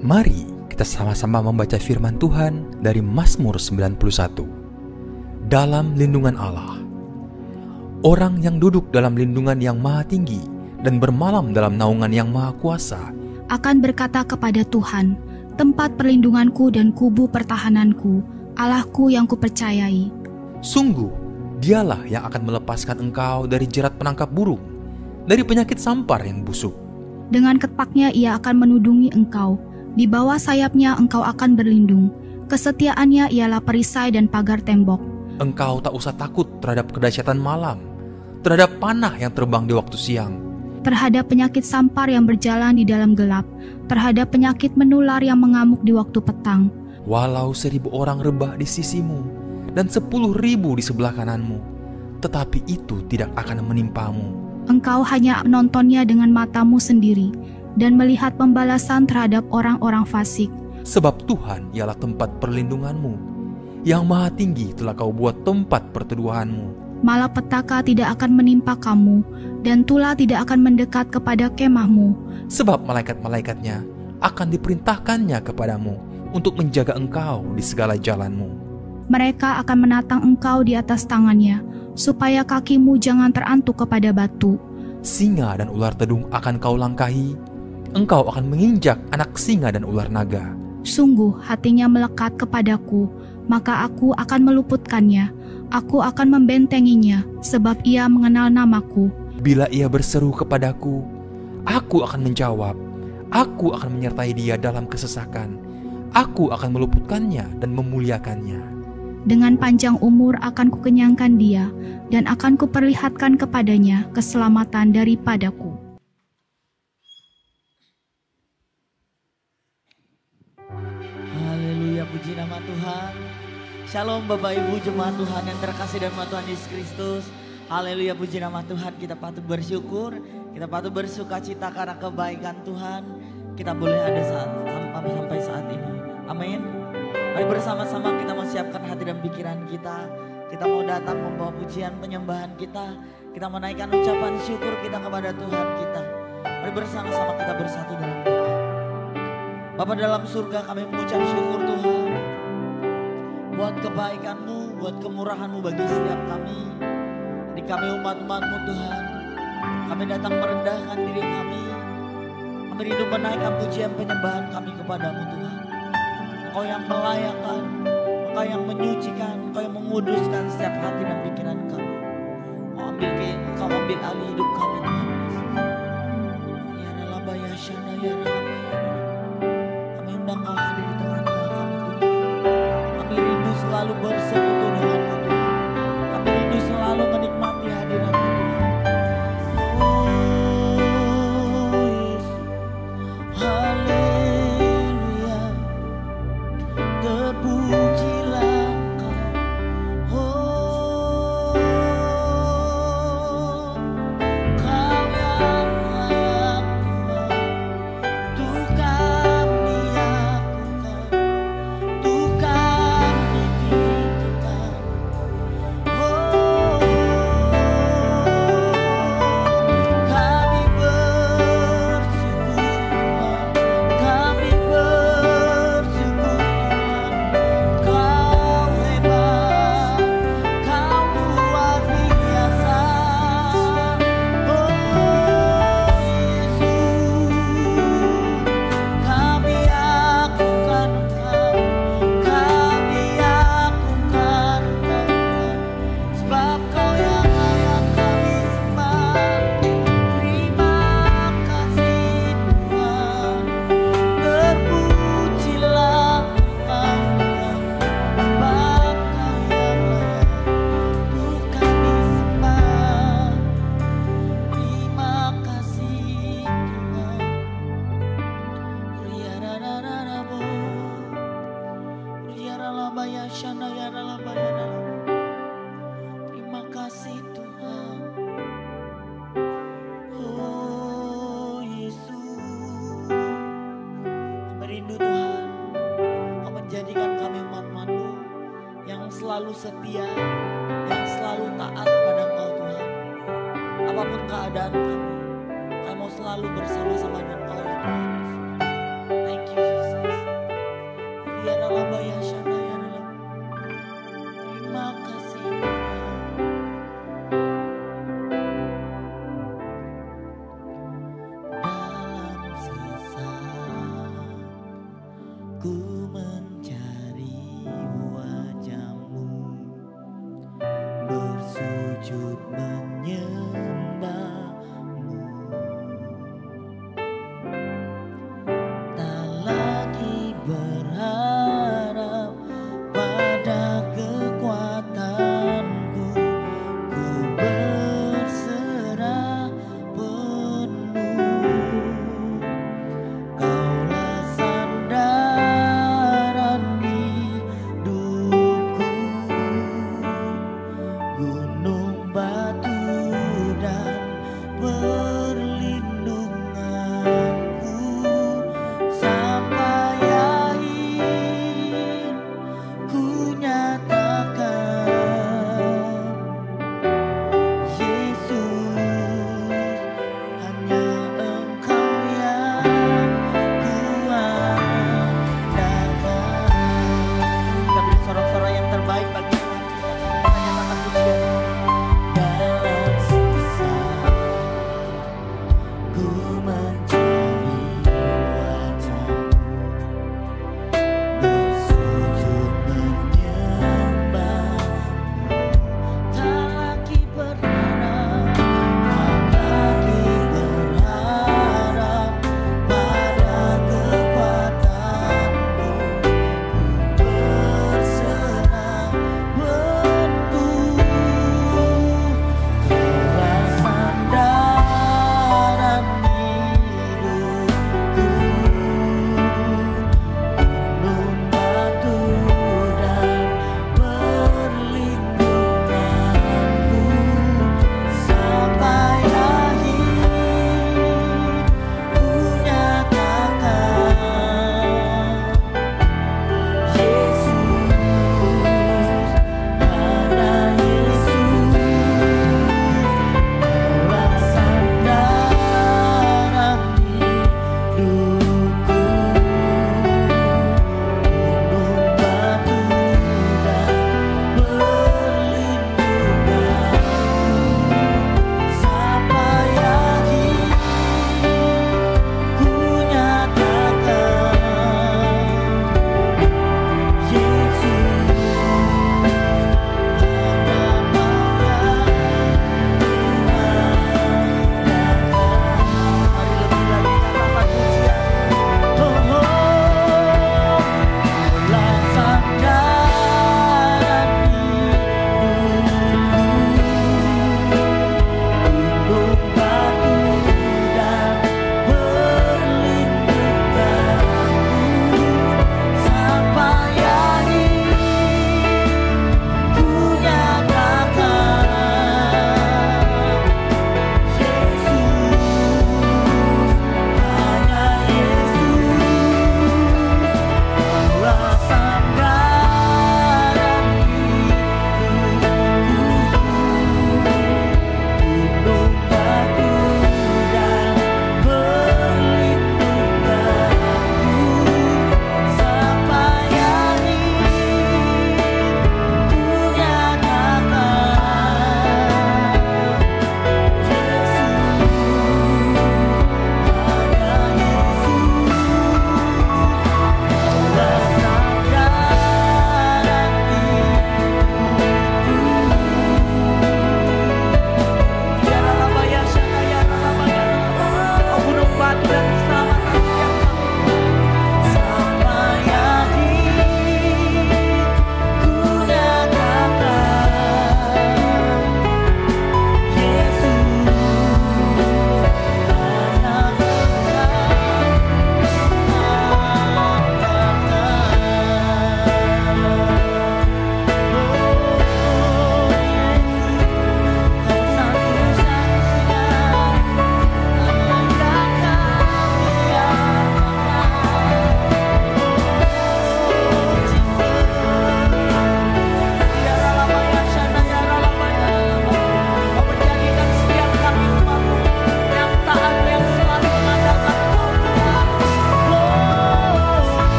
Mari kita sama-sama membaca firman Tuhan dari Mazmur 91. Dalam lindungan Allah. Orang yang duduk dalam lindungan yang maha tinggi dan bermalam dalam naungan yang maha kuasa akan berkata kepada Tuhan, tempat perlindunganku dan kubu pertahananku, Allahku yang kupercayai. Sungguh, dialah yang akan melepaskan engkau dari jerat penangkap burung, dari penyakit sampar yang busuk. Dengan ketpaknya ia akan menudungi engkau, di bawah sayapnya engkau akan berlindung. Kesetiaannya ialah perisai dan pagar tembok. Engkau tak usah takut terhadap kedahsyatan malam, terhadap panah yang terbang di waktu siang, terhadap penyakit sampar yang berjalan di dalam gelap, terhadap penyakit menular yang mengamuk di waktu petang. Walau 1,000 orang rebah di sisimu dan 10.000 di sebelah kananmu, tetapi itu tidak akan menimpamu. Engkau hanya menontonnya dengan matamu sendiri dan melihat pembalasan terhadap orang-orang fasik. Sebab Tuhan ialah tempat perlindunganmu, yang maha tinggi telah kau buat tempat perteduhanmu. Malapetaka tidak akan menimpa kamu, dan tulah tidak akan mendekat kepada kemahmu. Sebab malaikat-malaikatnya akan diperintahkannya kepadamu untuk menjaga engkau di segala jalanmu. Mereka akan menatang engkau di atas tangannya, supaya kakimu jangan terantuk kepada batu. Singa dan ular tedung akan kau langkahi, engkau akan menginjak anak singa dan ular naga. Sungguh hatinya melekat kepadaku, maka aku akan meluputkannya. Aku akan membentenginya, sebab ia mengenal namaku. Bila ia berseru kepadaku, aku akan menjawab. Aku akan menyertai dia dalam kesesakan. Aku akan meluputkannya dan memuliakannya. Dengan panjang umur akan kukenyangkan dia, dan akan kuperlihatkan kepadanya keselamatan daripadaku. Haleluya, puji nama Tuhan. Shalom Bapak Ibu jemaat Tuhan yang terkasih dalam Tuhan Yesus Kristus. Haleluya, puji nama Tuhan. Kita patut bersyukur, kita patut bersuka cita karena kebaikan Tuhan. Kita boleh ada sampai saat ini. Amin. Mari bersama-sama kita mau siapkan hati dan pikiran kita. Kita mau datang membawa pujian penyembahan kita. Kita menaikkan ucapan syukur kita kepada Tuhan kita. Mari bersama-sama kita bersatu dalam doa. Bapa dalam surga, kami mengucap syukur Tuhan buat kebaikan-Mu, buat kemurahan-Mu bagi setiap kami. Di kami umat-umat-Mu Tuhan, kami datang merendahkan diri kami. Kami rindu menaikkan pujian penyembahan kami kepadamu Tuhan. Engkau yang melayakkan, Engkau yang menyucikan, Engkau yang menguduskan setiap hati dan pikiran kami. Engkau ambil alih hidup kami Tuhan Yesus. Ya Rabba ya Shana ya Rabba ya Rabba. Kami undang Kau hadir di tengah-tengah kami Tuhan. Kami rindu selalu bersekutu dengan-Mu Tuhan. Kami rindu selalu menikmati hadirat-Mu Tuhan. Terima kasih Tuhan. Oh Yesus, kami rindu Tuhan, Kau menjadikan kami umat-Mu yang selalu setia, yang selalu taat kepada Engkau Tuhan. Apapun keadaan kami mau selalu bersama-sama dengan Kau ya Tuhan Yesus. Thank you Jesus.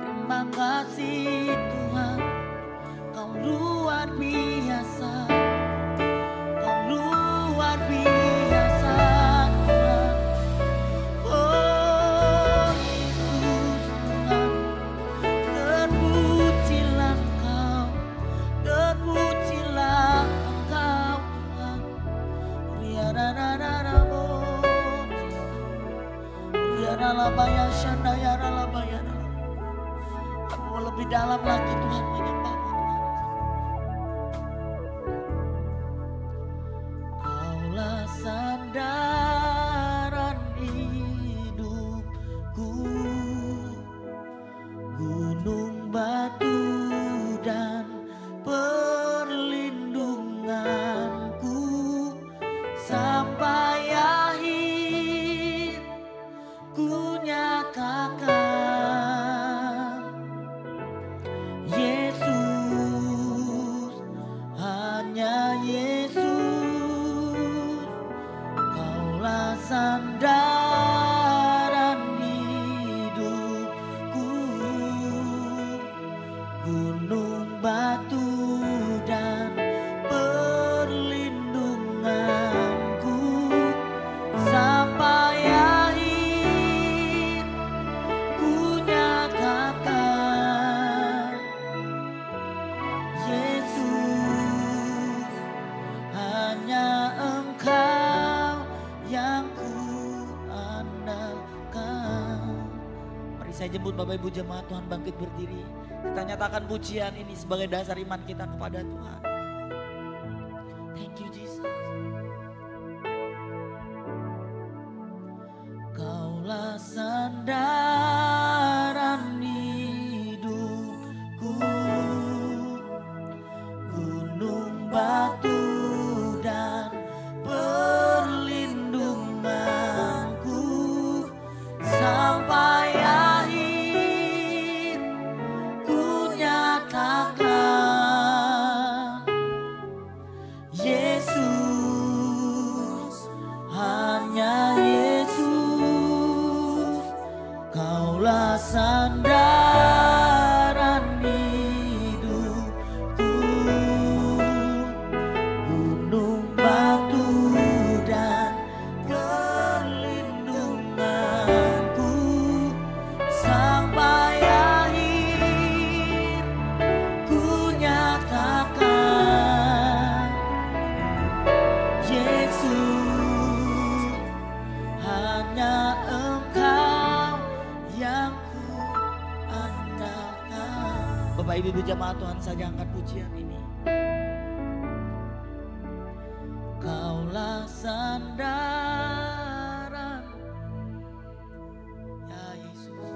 Terima kasih Tuhan, Kau luar biasa, Kau luar biasa Tuhan. Oh Yesus Tuhan, terpujilah Engkau, terpujilah Engkau Tuhan. Kamu lebih dalam lagi Tuhan menyembahmu Tuhan. Kaulah sandaran hidupku, gunung batu dan perlindunganku sampai akhir ku nyatakan, Yesus, hanya Yesus, Kaulah sandaran hidupku, gunung batu dan perlindunganku sampai akhir ku nyatakan, Yesus, hanya Engkau yang ku andalkan. Mari saya jemput Bapak Ibu jemaat Tuhan bangkit berdiri. Kita nyatakan pujian ini sebagai dasar iman kita kepada Tuhan. Thank you Jesus. Kaulah sandaran hidupku, gunung batu dan perlindunganku sampai akhir ku nyatakan, Yesus, hanya Yesus, Kaulah sandaran hidupku, gunung batu dan perlindunganku sampai akhir ku nyatakan, Yesus, hanya Engkau yang ku andalkan. Bapak Ibu jemaat Tuhan, saja angkat pujian ini. Kaulah sandaran, ya Yesus.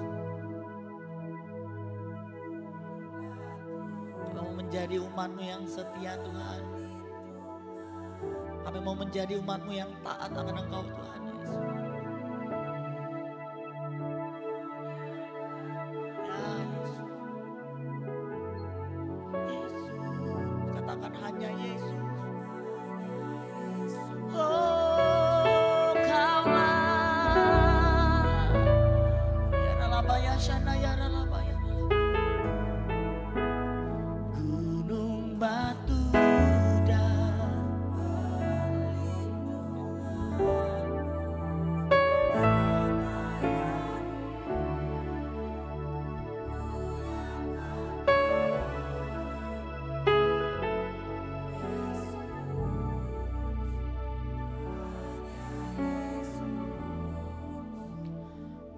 Kami mau menjadi umat-Mu yang setia Tuhan. Kami mau menjadi umat-Mu yang taat akan Engkau Tuhan Yesus. Ya Yesus. Yesus, katakan hanya Yesus. Oh Kaulah, ya Ralabaya Shana ya Ralabaya, gunung batu dan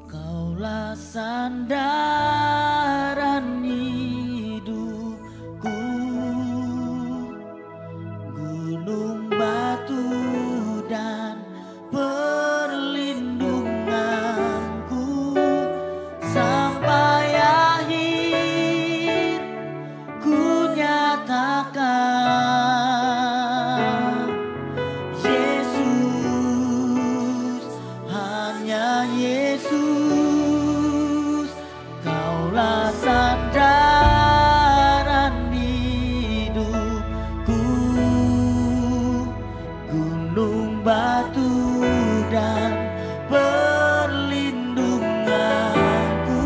Kaulah sandaran hidupku, gunung batu dan perlindunganku sampai akhir ku nyatakan, Yesus, hanya Yesus, Kau gunung batu dan perlindunganku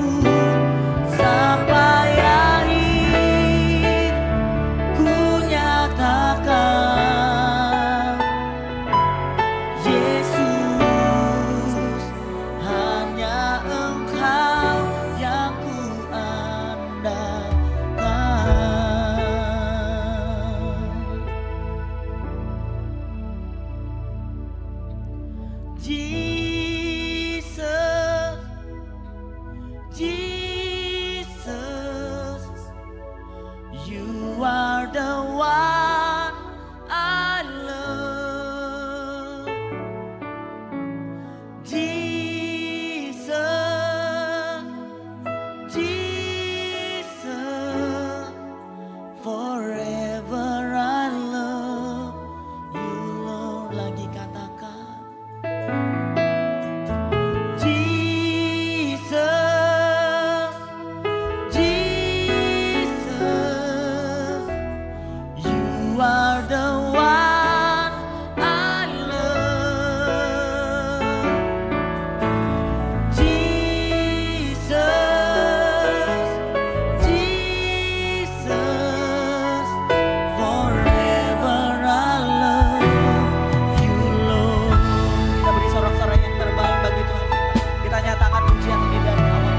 sampai akhir ku nyatakan Yesus hanya Engkau yang ku Jesus, Jesus, you are the one I love. Jesus, Jesus, forever I love you, Lord. Lagi katakan Jesus, Jesus, you are the one I love. Jesus, Jesus, forever I love you, Lord. Kita beri sorak-sorai yang terbaik bagi Tuhan kita. Kita nyatakan pujian ini dari awal.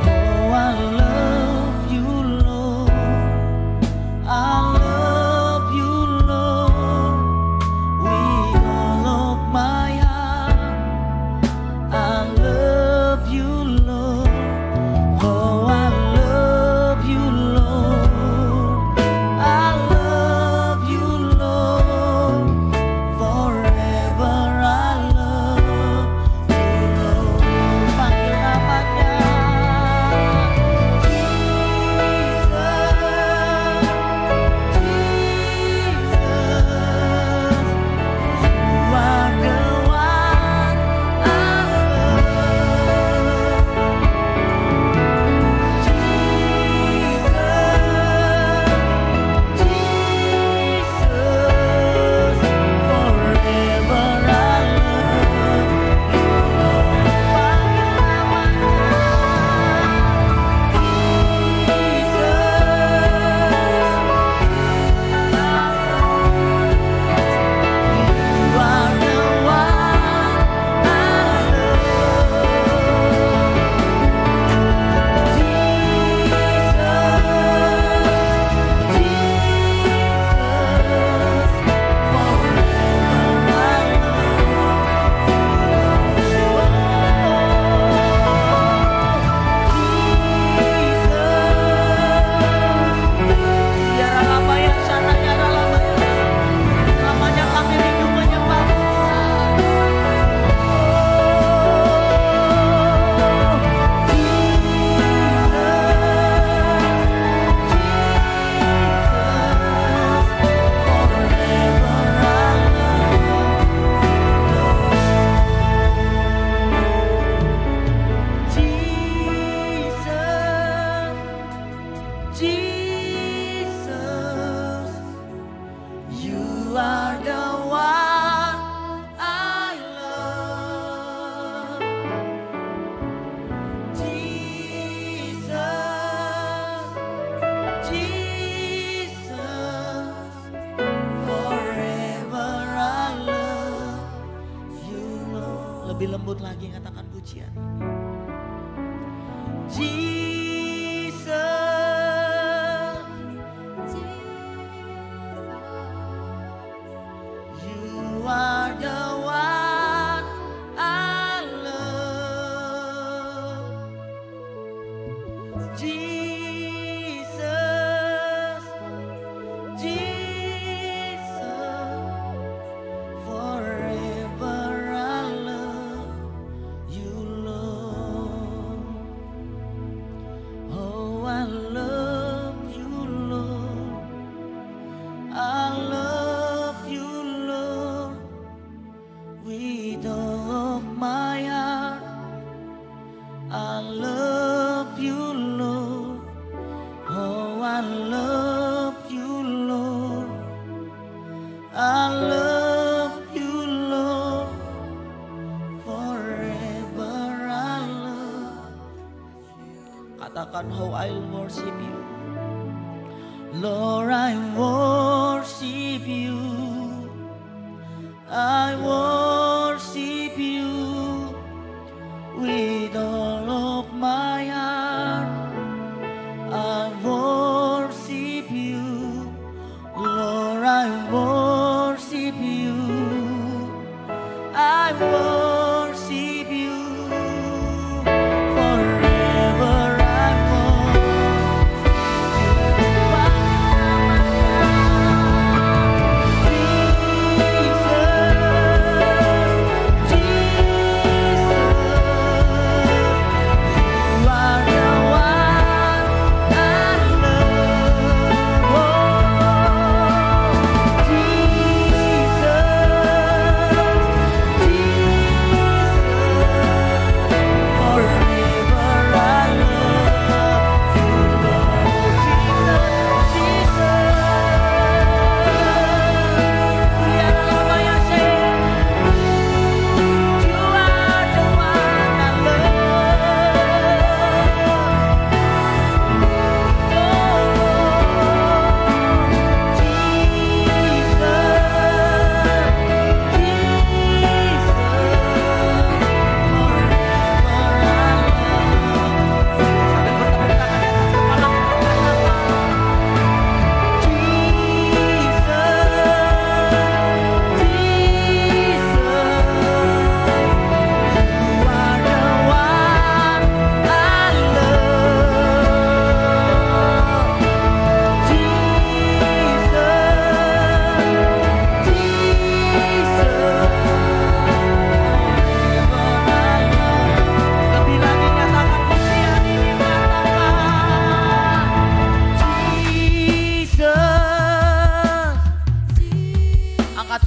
Oh, I love you, Lord. I love you, Lord. With all of my heart. I love you, Lord. Oh, I love you, Lord. I love you, Lord. Forever I love you, Lord. Panggil namanya Jesus, Jesus, you are the one I namanya kami rindu menyembah. Jesus, you are the one I love. Jesus, Jesus, forever I love you, Lord. Lebih lembut lagi katakan pujian ini. Jesus, you are the one I love. Jesus, Jesus, forever I love you, Lord. katakan, how I'll worship you. Lord, I worship you. I worship you with all of my heart. I worship you. Lord, I worship you. I worship you. Forever I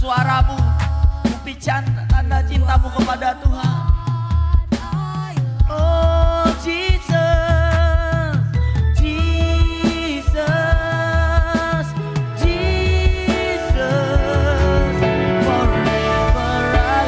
suaramu, buktikan tanda cintamu kepada Tuhan. Oh Jesus, Jesus, Jesus, forever I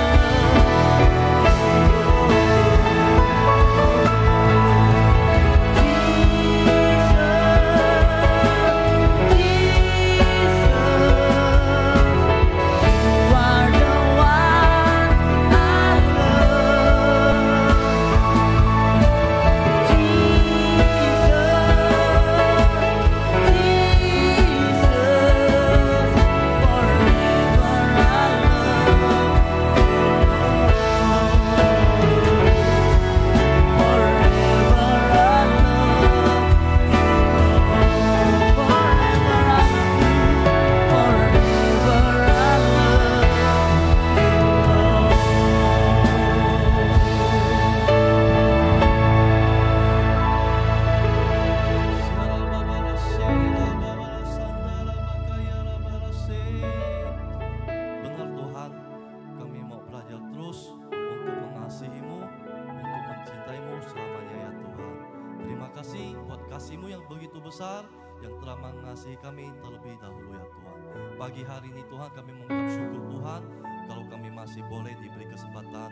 kasih-Mu yang begitu besar yang telah mengasihi kami terlebih dahulu ya Tuhan. Pagi hari ini Tuhan kami mengucap syukur Tuhan kalau kami masih boleh diberi kesempatan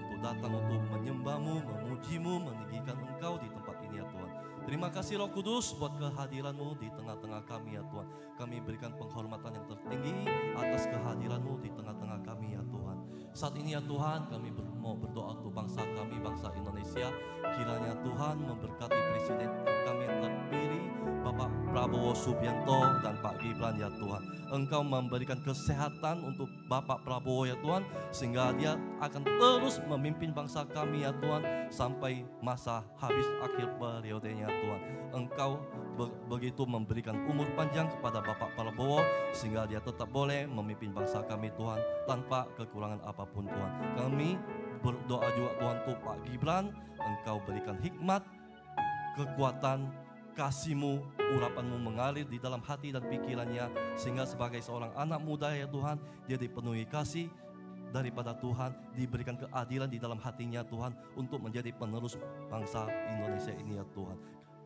untuk datang untuk menyembah-Mu, memuji-Mu, meninggikan Engkau di tempat ini ya Tuhan. Terima kasih Roh Kudus buat kehadiran-Mu di tengah-tengah kami ya Tuhan. Kami berikan penghormatan yang tertinggi atas kehadiran-Mu di tengah-tengah kami ya Tuhan. Saat ini ya Tuhan kami mau berdoa untuk bangsa kami, bangsa Indonesia. Kiranya Tuhan memberkati Presiden kami yang terpilih Bapak Prabowo Subianto dan Pak Gibran ya Tuhan. Engkau memberikan kesehatan untuk Bapak Prabowo ya Tuhan, sehingga dia akan terus memimpin bangsa kami ya Tuhan sampai masa habis akhir periodenya Tuhan. Engkau begitu memberikan umur panjang kepada Bapak Prabowo sehingga dia tetap boleh memimpin bangsa kami Tuhan tanpa kekurangan apapun Tuhan. Kami berdoa juga Tuhan untuk Pak Gibran, Engkau berikan hikmat, kekuatan, kasih-Mu, urapan-Mu mengalir di dalam hati dan pikirannya, sehingga sebagai seorang anak muda ya Tuhan, dia dipenuhi kasih daripada Tuhan, diberikan keadilan di dalam hatinya Tuhan untuk menjadi penerus bangsa Indonesia ini ya Tuhan.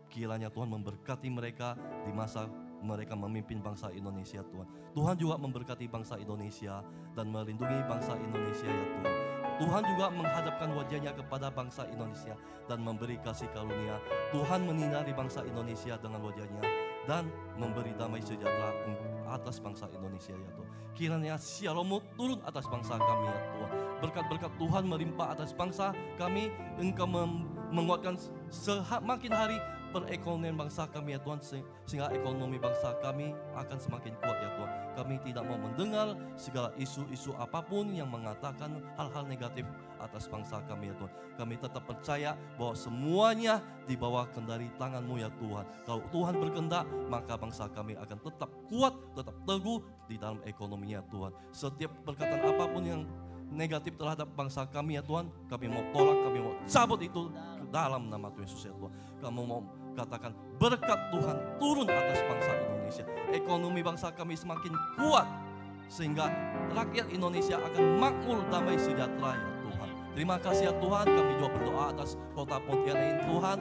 Kiranya Tuhan memberkati mereka di masa mereka memimpin bangsa Indonesia Tuhan. Tuhan juga memberkati bangsa Indonesia dan melindungi bangsa Indonesia ya Tuhan. Tuhan juga menghadapkan wajahnya kepada bangsa Indonesia dan memberi kasih karunia. Tuhan menyinari bangsa Indonesia dengan wajahnya dan memberi damai sejahtera atas bangsa Indonesia ya Tuhan. Kiranya Shalom-Mu turun atas bangsa kami ya Tuhan. Berkat-berkat Tuhan melimpah atas bangsa kami. Engkau menguatkan semakin hari perekonomian bangsa kami ya Tuhan, sehingga ekonomi bangsa kami akan semakin kuat ya Tuhan. Kami tidak mau mendengar segala isu-isu apapun yang mengatakan hal-hal negatif atas bangsa kami ya Tuhan. Kami tetap percaya bahwa semuanya di bawah kendali tangan-Mu ya Tuhan. Kalau Tuhan berkehendak, maka bangsa kami akan tetap kuat, tetap teguh di dalam ekonominya Tuhan. Setiap perkataan apapun yang negatif terhadap bangsa kami ya Tuhan, kami mau tolak, kami mau cabut itu dalam nama Tuhan Yesus ya Tuhan. Kamu mau katakan berkat Tuhan turun atas bangsa Indonesia. Ekonomi bangsa kami semakin kuat sehingga rakyat Indonesia akan makmur, damai sejahtera ya Tuhan. Terima kasih ya Tuhan, kami juga berdoa atas kota Pontianak ini Tuhan.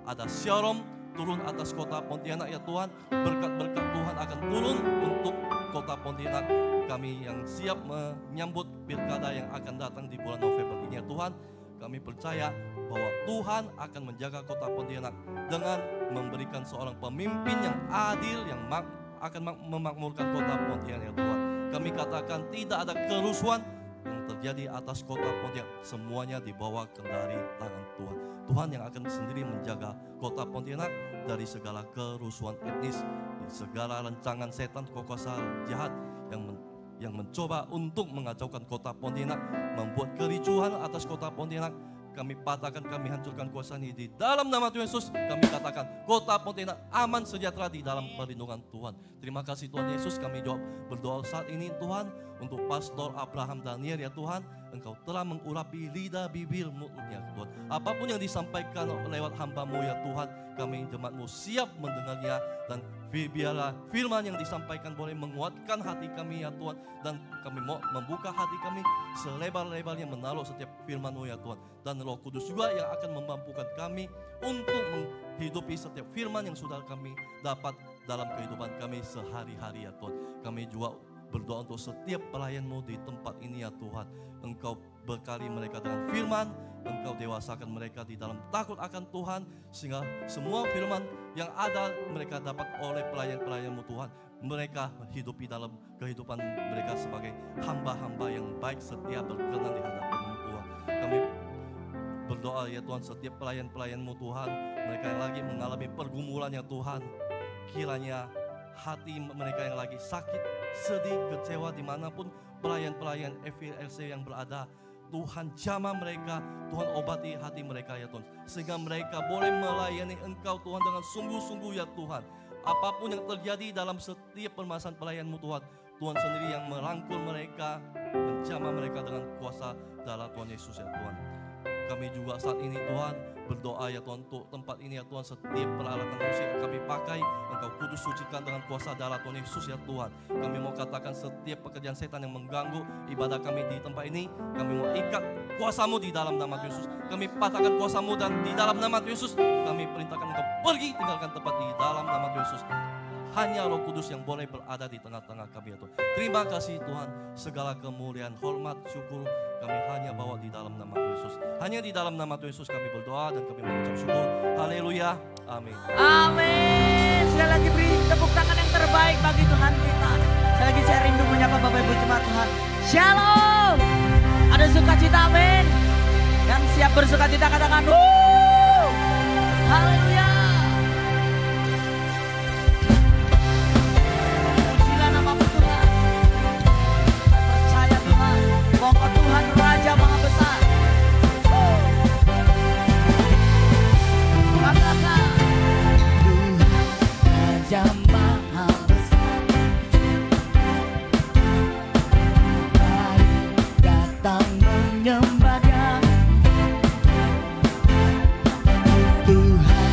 Ada Shalom turun atas kota Pontianak ya Tuhan. Berkat-berkat Tuhan akan turun untuk kota Pontianak. Kami yang siap menyambut pilkada yang akan datang di bulan November ini ya Tuhan. Kami percaya bahwa Tuhan akan menjaga kota Pontianak dengan memberikan seorang pemimpin yang adil, yang akan memakmurkan kota Pontianak ya Tuhan. Kami katakan tidak ada kerusuhan yang terjadi atas kota Pontianak. Semuanya di bawah kendali tangan Tuhan. Tuhan yang akan sendiri menjaga kota Pontianak dari segala kerusuhan etnis, segala rancangan setan, kuasa jahat yang mencoba untuk mengacaukan kota Pontianak, membuat kericuhan atas kota Pontianak. Kami patahkan, kami hancurkan kuasa ini di dalam nama Tuhan Yesus. Kami katakan kota Pontianak aman sejahtera di dalam perlindungan Tuhan. Terima kasih Tuhan Yesus. Kami juga berdoa saat ini Tuhan untuk Pastor Abraham Daniel ya Tuhan. Engkau telah mengurapi lidah bibir mulutnya Tuhan. Apapun yang disampaikan lewat hamba-Mu ya Tuhan, kami jemaat-Mu siap mendengarnya. Dan biarlah firman yang disampaikan boleh menguatkan hati kami ya Tuhan. Dan kami mau membuka hati kami selebar-lebarnya menaruh setiap firman-Mu ya Tuhan. Dan Roh Kudus juga yang akan memampukan kami untuk menghidupi setiap firman yang sudah kami dapat dalam kehidupan kami sehari-hari ya Tuhan. Kami juga berdoa untuk setiap pelayan-Mu di tempat ini ya Tuhan. Engkau berkali mereka dengan firman, Engkau dewasakan mereka di dalam takut akan Tuhan, sehingga semua firman yang ada mereka dapat oleh pelayan-pelayan-Mu Tuhan. Mereka hidupi dalam kehidupan mereka sebagai hamba-hamba yang baik, setia, berkenan di hadapan-Mu Tuhan. Kami berdoa ya Tuhan, setiap pelayan-pelayan-Mu Tuhan, mereka yang lagi mengalami pergumulan ya Tuhan, kiranya hati mereka yang lagi sakit, sedih, kecewa dimanapun pelayan-pelayan FLC yang berada, Tuhan jamah mereka, Tuhan obati hati mereka ya Tuhan, sehingga mereka boleh melayani Engkau Tuhan dengan sungguh-sungguh ya Tuhan. Apapun yang terjadi dalam setiap permasalahan pelayan-Mu Tuhan, Tuhan sendiri yang merangkul mereka, menjamah mereka dengan kuasa darah Tuhan Yesus ya Tuhan. Kami juga saat ini Tuhan berdoa ya Tuhan untuk tempat ini ya Tuhan, setiap peralatan musik yang kami pakai Engkau kudus sucikan dengan kuasa darah Tuhan Yesus ya Tuhan. Kami mau katakan setiap pekerjaan setan yang mengganggu ibadah kami di tempat ini, kami mau ikat kuasa-Mu di dalam nama Yesus. Kami patahkan kuasa-Mu dan di dalam nama Yesus kami perintahkan Engkau pergi tinggalkan tempat di dalam nama Yesus. Hanya Roh Kudus yang boleh berada di tengah-tengah kami ya Tuhan. Terima kasih Tuhan, segala kemuliaan, hormat, syukur kami hanya bawa di dalam nama Tuhan Yesus. Hanya di dalam nama Tuhan Yesus kami berdoa dan kami mengucap syukur. Haleluya, amin. Amin. Sekali lagi beri tepuk tangan yang terbaik bagi Tuhan kita. Sekali lagi saya rindu menyapa Bapak Ibu jemaat Tuhan. Shalom. Ada sukacita, amin. Yang siap bersukacita katakan haleluya. Pokok Tuhan Raja Maha Besar. Katakan Tuhan Raja Maha Besar, mari datang menyembah Dia. Tuhan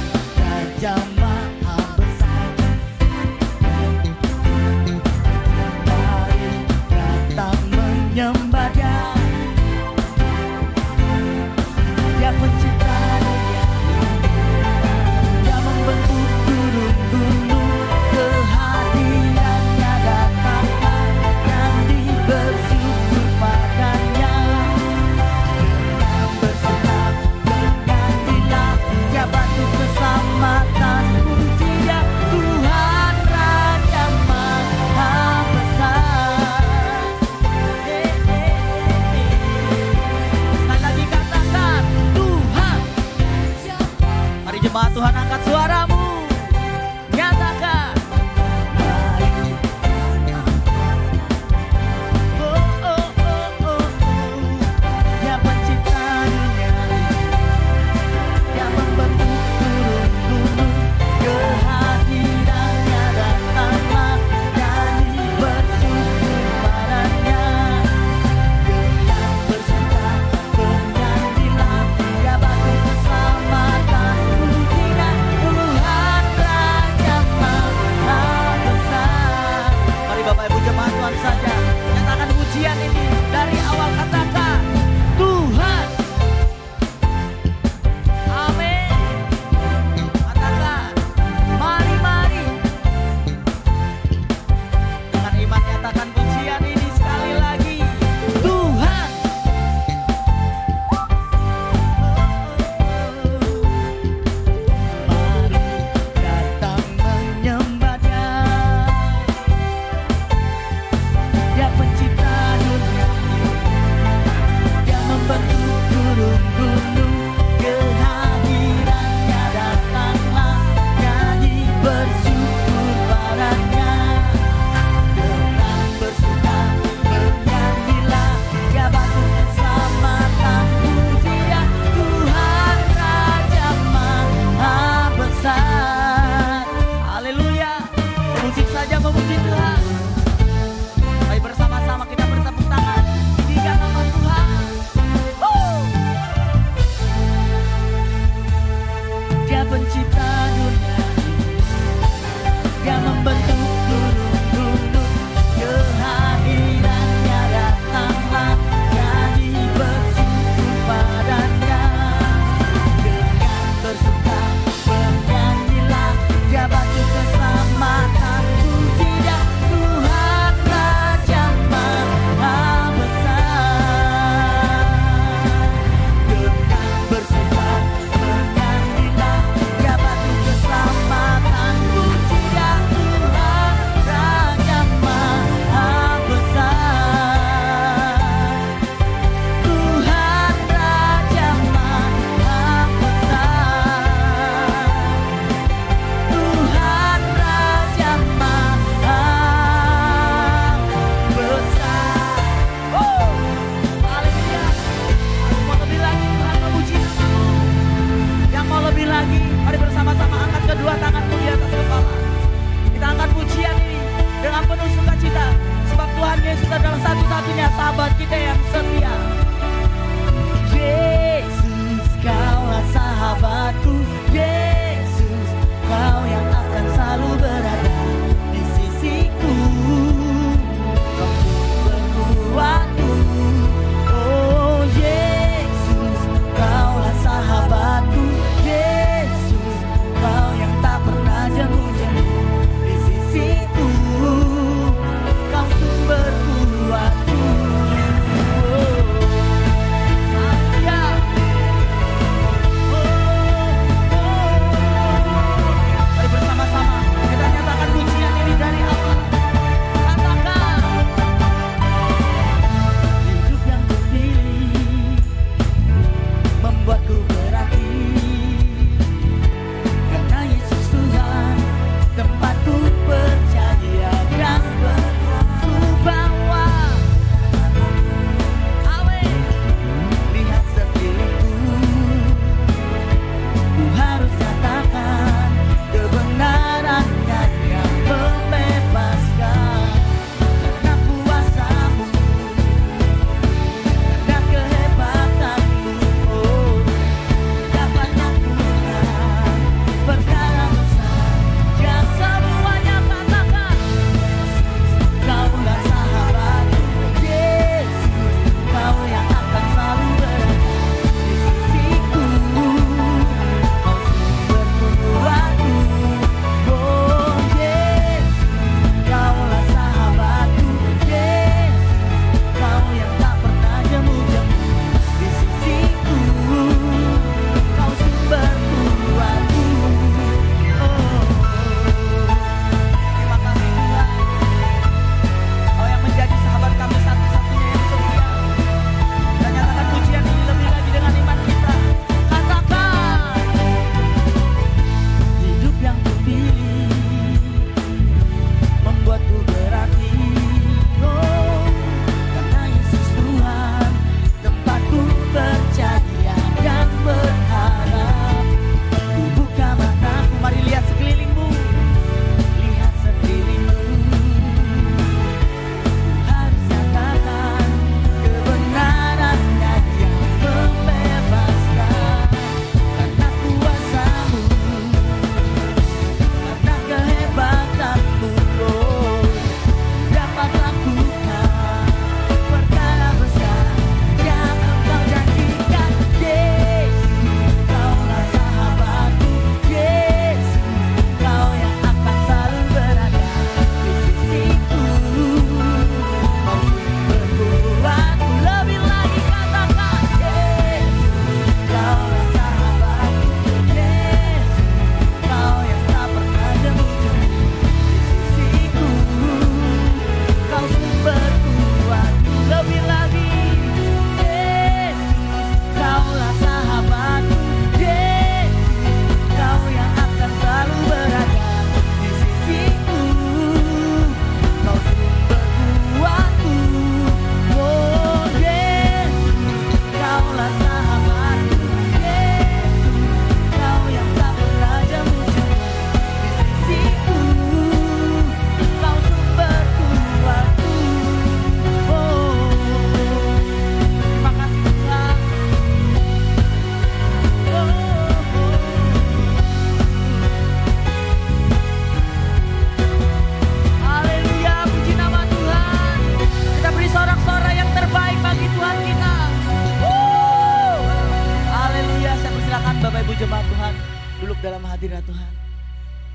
dalam hadirat Tuhan.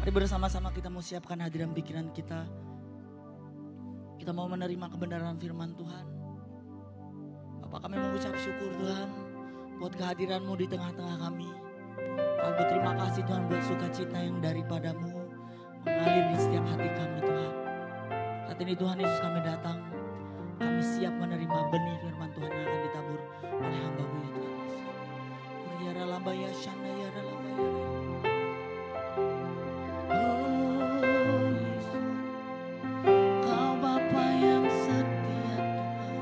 Mari bersama-sama kita mau siapkan hadiran pikiran kita. Kita mau menerima kebenaran firman Tuhan. Bapak, kami mengucap syukur Tuhan buat kehadiran-Mu di tengah-tengah kami. Kami berterima kasih Tuhan buat sukacita yang daripadamu mengalir di setiap hati kami Tuhan. Saat ini Tuhan Yesus kami datang. Kami siap menerima benih firman Tuhan yang akan ditabur oleh hamba-Mu ya Tuhan Yesus. Yara lamba ya shana yara lamba ya. Oh Yesus, Kau Bapa yang setia Tuhan.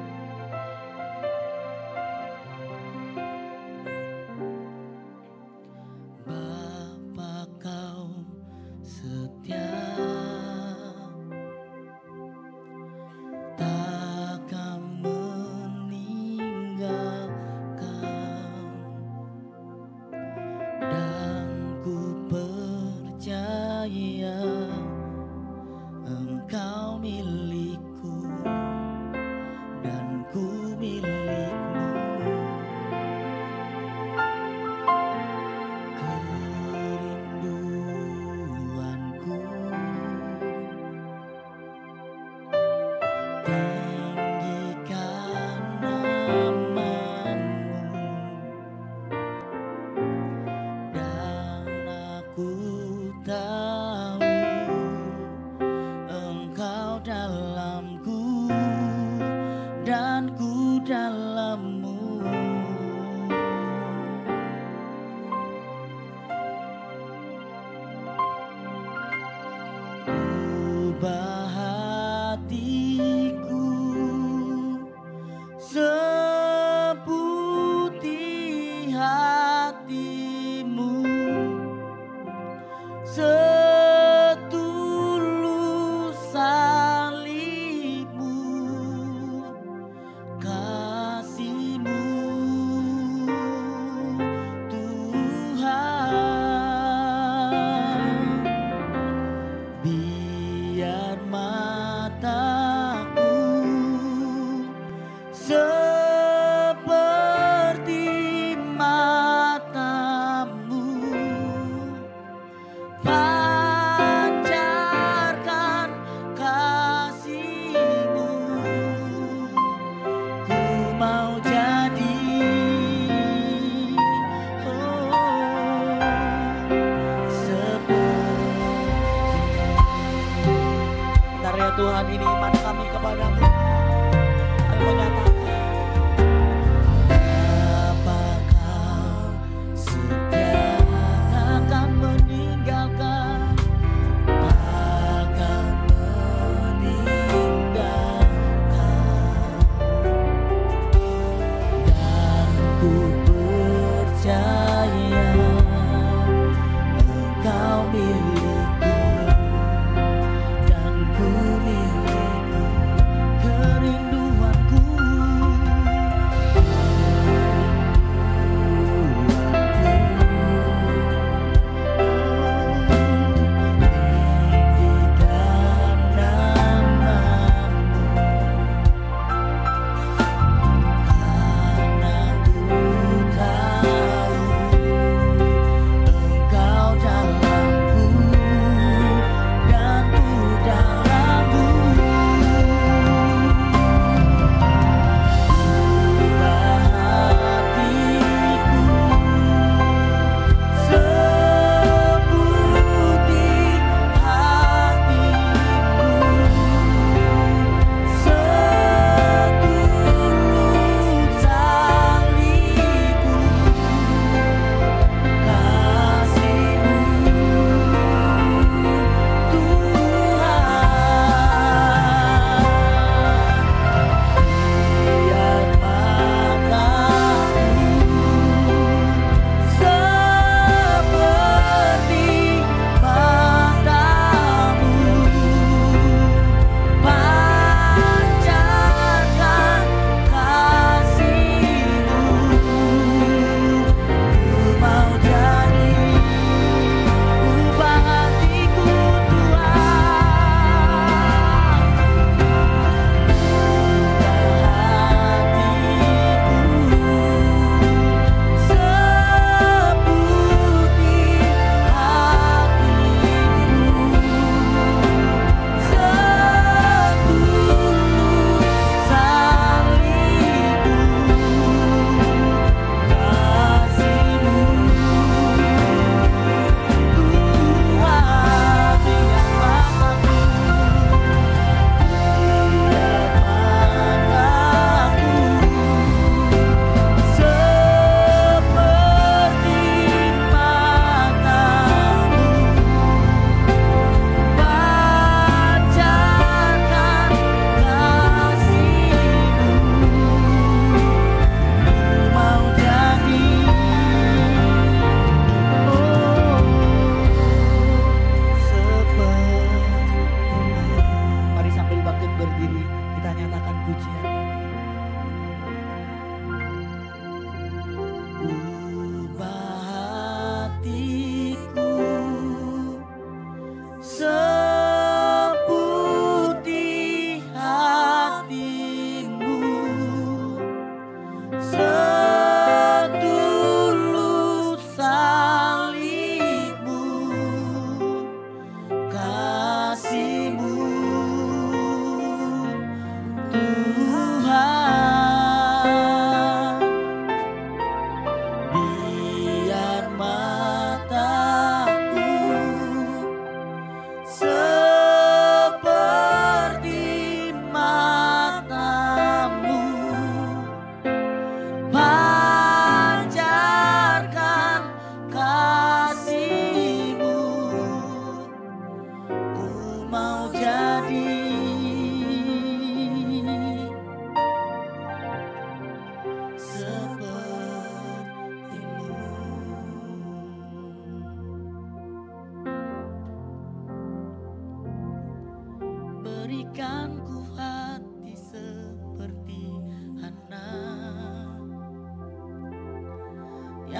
Bapa Kau setia, takkan meninggalkan, dan ku percaya Engkau milikku dan ku milikmu. Kerinduanku tinggikan nama-Mu, dan aku tahu Engkau dalamku dan ku dalam-Mu. Ubah hatiku seputih hati-Mu, setulus salib-Mu, kasih-Mu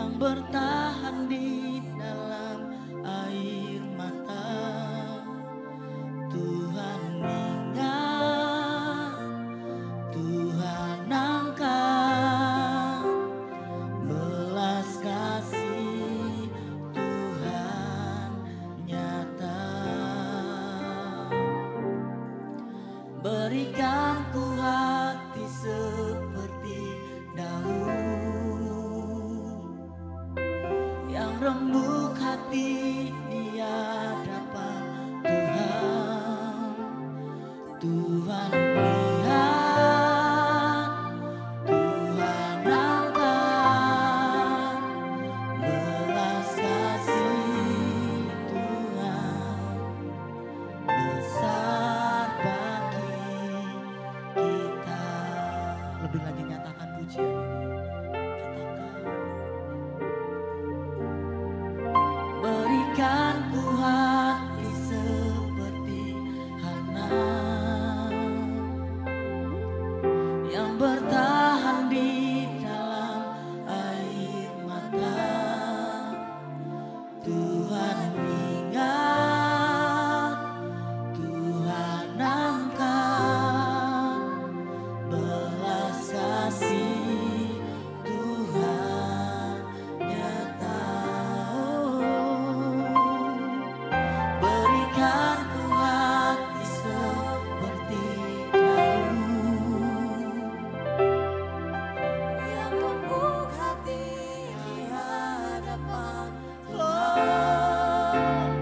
yang bertahan di dalam air mata. Tuhan ingat, Tuhan angkat, belas kasih Tuhan nyata. Berikan ku hati seperti daun yang rembuk hati di hadapan Tuhan. Tuhan lihat, Tuhan angkat, belas kasih Tuhan besar bagi kita. Lebih lagi nyatakan pujian ini. Katakan, berikan ku hati seperti Hana yang bertahan di dalam air mata. Tuhan ingat, Tuhan angkat, belas kasih Tuhan nyata. Berikan ku hati seperti daun yang rembuk hati di hadapan Tuhan.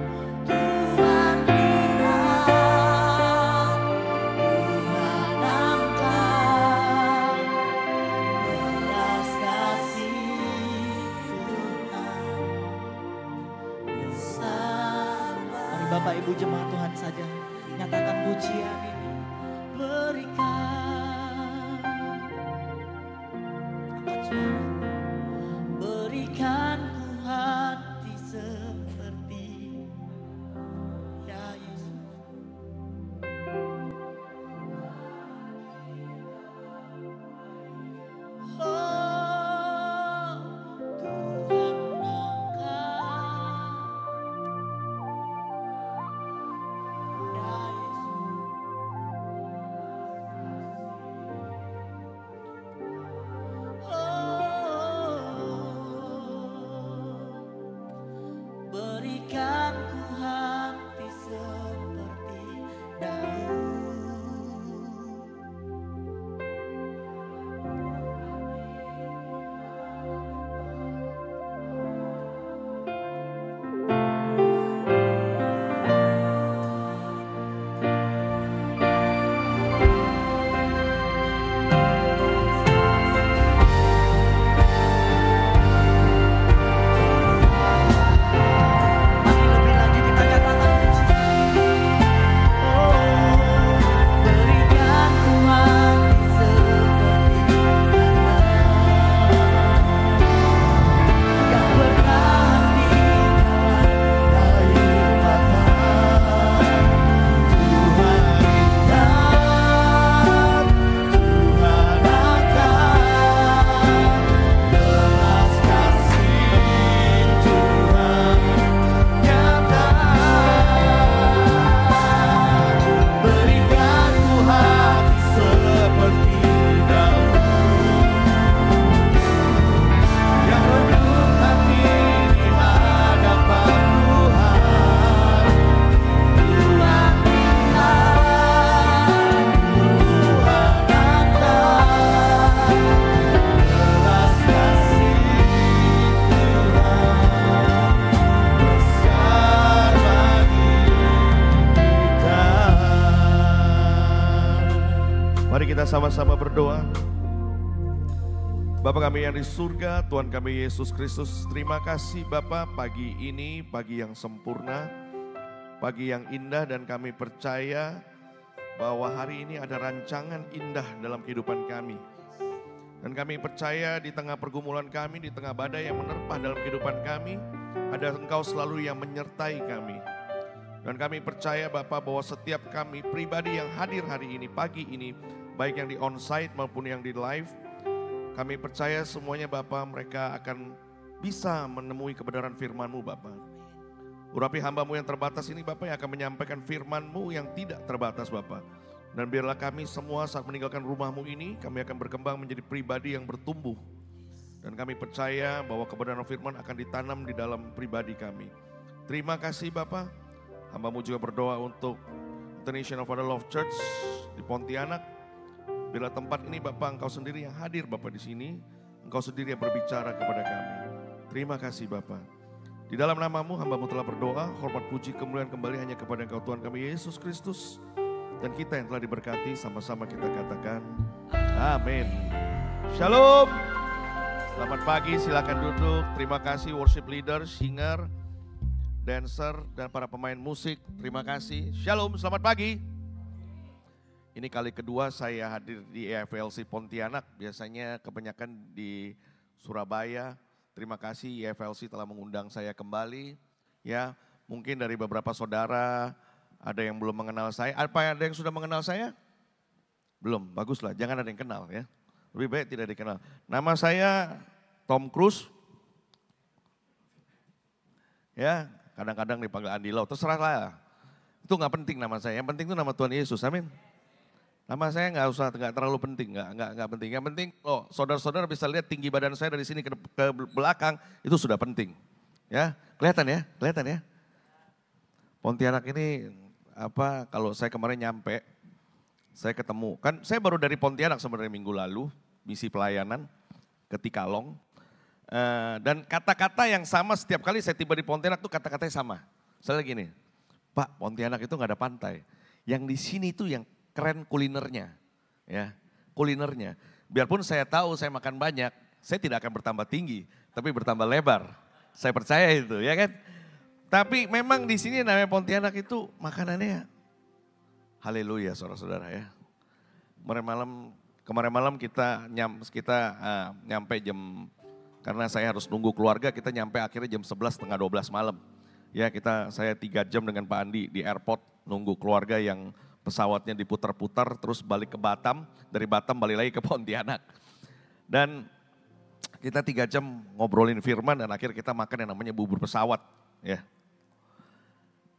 Tuhan lihat, Tuhan angkat, belas kasih Tuhan besar. Mari Bapak Ibu jemaat Tuhan saja nyatakan pujian ini. Berikan, angkat suara. Berikan ku hati seperti ya Yesus. Oh, Tuhan angkat, ya Yesus. Berikan ku hati seperti daun lebih lagi kita nyatakan pujian. Berikan ku hati seperti yang bertahan di dalam air mata. Tuhan ingat, Tuhan angkat, belas kasih Tuhan nyata. Berikan ku hati seperti daun yang rembuk hati di hadapan Tuhan. Tuhan ingat, Tuhan angkat, belas kasih Tuhan besar bagi kita. Mari kita sama-sama berdoa. Bapa kami yang di surga, Tuhan kami Yesus Kristus, terima kasih Bapa pagi ini, pagi yang sempurna, pagi yang indah, dan kami percaya bahwa hari ini ada rancangan indah dalam kehidupan kami. Dan kami percaya di tengah pergumulan kami, di tengah badai yang menerpa dalam kehidupan kami, ada Engkau selalu yang menyertai kami. Dan kami percaya Bapa bahwa setiap kami pribadi yang hadir hari ini, pagi ini, baik yang di onsite maupun yang di live, kami percaya semuanya Bapa mereka akan bisa menemui kebenaran firman-Mu Bapa. Urapi hamba-Mu yang terbatas ini Bapa, yang akan menyampaikan firman-Mu yang tidak terbatas Bapa. Dan biarlah kami semua saat meninggalkan rumah-Mu ini, kami akan berkembang menjadi pribadi yang bertumbuh. Dan kami percaya bahwa kebenaran firman akan ditanam di dalam pribadi kami. Terima kasih Bapa. Hamba-Mu juga berdoa untuk International Father Love Church di Pontianak. Bila tempat ini Bapak, Engkau sendiri yang hadir Bapak di sini. Engkau sendiri yang berbicara kepada kami. Terima kasih Bapak. Di dalam nama-Mu hamba-Mu telah berdoa, hormat puji kemuliaan kembali hanya kepada Engkau Tuhan kami Yesus Kristus. Dan kita yang telah diberkati sama-sama kita katakan amin. Shalom. Selamat pagi, silakan duduk. Terima kasih worship leader, singer, dancer, dan para pemain musik. Terima kasih. Shalom, selamat pagi. Ini kali kedua saya hadir di EFLC Pontianak. Biasanya kebanyakan di Surabaya. Terima kasih EFLC telah mengundang saya kembali. Ya, mungkin dari beberapa saudara ada yang belum mengenal saya. Apa ada yang sudah mengenal saya? Belum, baguslah. Jangan ada yang kenal ya. Lebih baik tidak dikenal. Nama saya Tom Cruise. Ya, kadang-kadang dipanggil Andi Lau. Terserah lah. Itu nggak penting nama saya. Yang penting itu nama Tuhan Yesus. Amin. Nama saya nggak terlalu penting, nggak penting. Yang penting, saudara-saudara bisa lihat tinggi badan saya dari sini ke belakang itu sudah penting, ya kelihatan ya. Pontianak ini kalau saya kemarin nyampe, saya ketemu, kan saya baru dari Pontianak sebenarnya minggu lalu, misi pelayanan ke Tikalong, dan kata-kata yang sama setiap kali saya tiba di Pontianak tuh kata-katanya sama. Misalnya gini, Pak Pontianak itu nggak ada pantai, yang di sini tuh yang keren kulinernya, ya kulinernya. Biarpun saya tahu saya makan banyak, saya tidak akan bertambah tinggi, tapi bertambah lebar. Saya percaya itu, ya kan? Tapi memang di sini namanya Pontianak itu makanannya, haleluya saudara-saudara ya. Kemarin malam kita nyampe jam, karena saya harus nunggu keluarga, kita nyampe akhirnya jam 11 setengah 12 malam. Ya saya 3 jam dengan Pak Andi di airport nunggu keluarga yang pesawatnya diputar-putar terus balik ke Batam, dari Batam balik lagi ke Pontianak. Dan kita 3 jam ngobrolin firman dan akhirnya kita makan yang namanya bubur pesawat. Ya.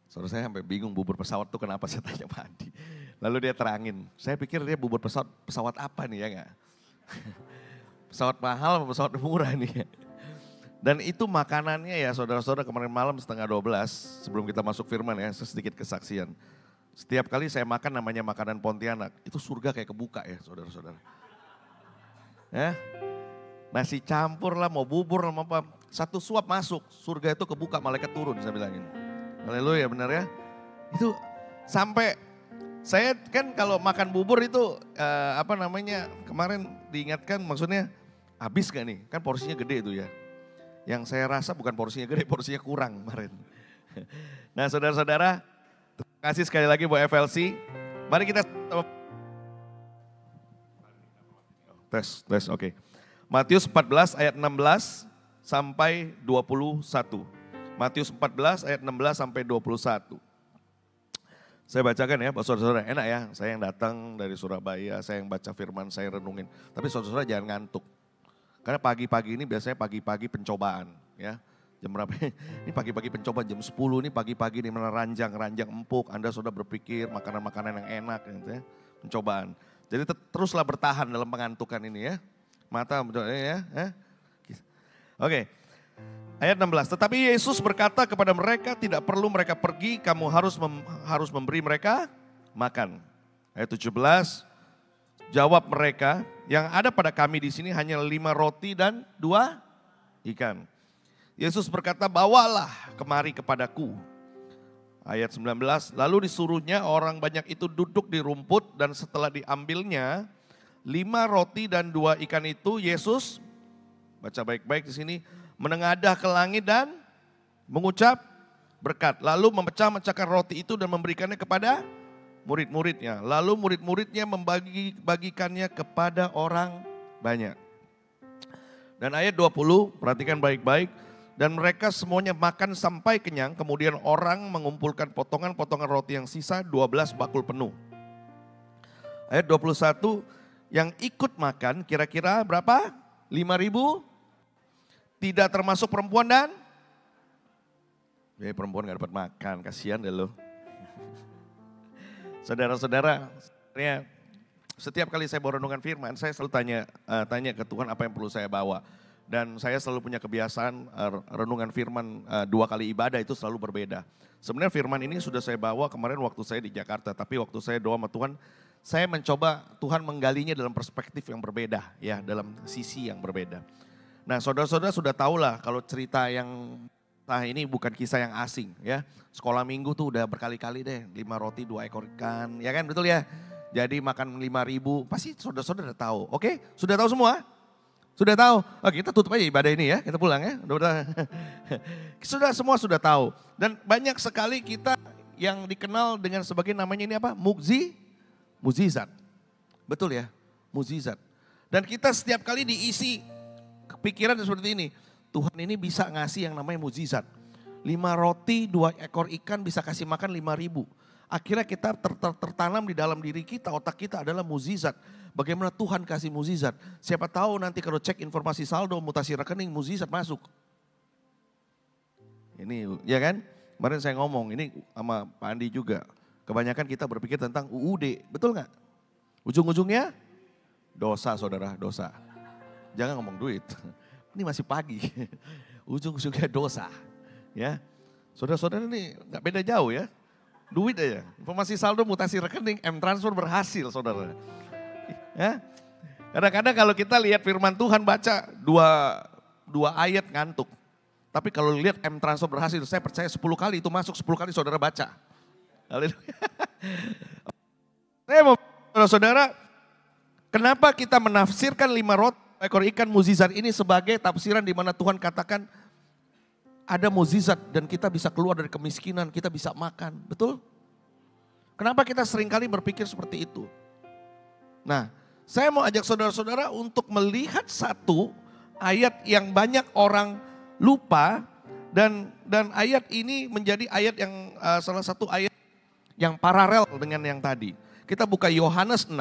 Saudara saya sampai bingung bubur pesawat tuh kenapa, saya tanya Pak Andi. Lalu dia terangin, saya pikir dia bubur pesawat apa nih ya enggak? Pesawat mahal atau pesawat murah nih. Dan itu makanannya ya saudara-saudara, kemarin malam setengah 12 sebelum kita masuk firman ya, sedikit kesaksian. Setiap kali saya makan namanya makanan Pontianak, itu surga kayak kebuka ya saudara-saudara. Ya, nasi campur lah, mau bubur lah, mau apa, satu suap masuk, surga itu kebuka, malaikat turun saya bilangin. Haleluya benar ya. Itu sampai saya kan kalau makan bubur itu kemarin diingatkan maksudnya habis gak nih, kan porsinya gede itu ya. Yang saya rasa bukan porsinya gede, porsinya kurang kemarin. Nah saudara-saudara, terima kasih sekali lagi buat FLC. Mari kita tes, oke. Matius 14 ayat 16 sampai 21. Matius 14 ayat 16 sampai 21. Saya bacakan ya, saudara-saudara, enak ya. Saya yang datang dari Surabaya, saya yang baca firman, saya renungin. Tapi saudara-saudara jangan ngantuk. Karena pagi-pagi ini biasanya pagi-pagi pencobaan ya. Jam berapa? Ini pagi-pagi pencobaan jam 10 ini pagi-pagi ini ranjang empuk. Anda sudah berpikir makanan-makanan yang enak gitu ya. Pencobaan. Jadi teruslah bertahan dalam pengantukan ini ya. Mata ya. Oke. Ayat 16. Tetapi Yesus berkata kepada mereka, tidak perlu mereka pergi, kamu harus memberi mereka makan. Ayat 17. Jawab mereka, yang ada pada kami di sini hanya 5 roti dan 2 ikan. Yesus berkata, bawalah kemari kepadaku. Ayat 19, lalu disuruhnya orang banyak itu duduk di rumput dan setelah diambilnya 5 roti dan 2 ikan itu Yesus, baca baik-baik di sini, menengadah ke langit dan mengucap berkat. Lalu memecah-mecahkan roti itu dan memberikannya kepada murid-muridnya. Lalu murid-muridnya membagikannya kepada orang banyak. Dan ayat 20, perhatikan baik-baik. Dan mereka semuanya makan sampai kenyang, kemudian orang mengumpulkan potongan-potongan roti yang sisa 12 bakul penuh. Ayat 21, yang ikut makan kira-kira berapa? 5.000? tidak termasuk perempuan dan perempuan gak dapat makan, kasihan deh lo. Saudara-saudara, setiap kali saya bawa renungan firman, saya selalu tanya ke Tuhan apa yang perlu saya bawa. Dan saya selalu punya kebiasaan renungan firman 2 kali ibadah itu selalu berbeda. Sebenarnya firman ini sudah saya bawa kemarin waktu saya di Jakarta, tapi waktu saya doa sama Tuhan, saya mencoba Tuhan menggalinya dalam perspektif yang berbeda, ya, dalam sisi yang berbeda. Nah, saudara-saudara sudah tahu lah kalau cerita yang ini bukan kisah yang asing, ya. Sekolah minggu tuh udah berkali-kali deh, 5 roti 2 ekor ikan, ya kan, betul ya. Jadi makan 5.000, pasti saudara-saudara tahu. Oke, sudah tahu semua? Sudah tahu? Oh, kita tutup aja ibadah ini ya, kita pulang ya. Sudah semua sudah tahu. Dan banyak sekali kita yang dikenal dengan sebagai namanya ini apa? Mukjizat. Betul ya? Mukjizat. Dan kita setiap kali diisi pikiran seperti ini. Tuhan ini bisa ngasih yang namanya mukjizat. 5 roti, 2 ekor ikan bisa kasih makan 5.000. Akhirnya kita tertanam di dalam diri kita, otak kita adalah mukjizat. Bagaimana Tuhan kasih mukjizat. Siapa tahu nanti kalau cek informasi saldo, mutasi rekening, mukjizat masuk. Ini ya kan, kemarin saya ngomong ini sama Pak Andi juga. Kebanyakan kita berpikir tentang UUD, betul gak? Ujung-ujungnya dosa saudara, dosa. Jangan ngomong duit, ini masih pagi. Ujung-ujungnya dosa. Ya, saudara-saudara ini gak beda jauh ya. Duit aja, informasi saldo, mutasi rekening, M-Transfer berhasil saudara. Ya, kadang-kadang kalau kita lihat firman Tuhan baca dua ayat ngantuk. Tapi kalau lihat M-Transfer berhasil, saya percaya 10 kali itu masuk, 10 kali saudara baca. Haleluya. Saya mau saudara, kenapa kita menafsirkan 5 roti, ekor ikan mukjizat ini sebagai tafsiran di mana Tuhan katakan ada mukjizat dan kita bisa keluar dari kemiskinan, kita bisa makan, betul? Kenapa kita seringkali berpikir seperti itu? Nah, saya mau ajak saudara-saudara untuk melihat satu ayat yang banyak orang lupa dan ayat ini menjadi ayat yang salah satu ayat yang paralel dengan yang tadi. Kita buka Yohanes 6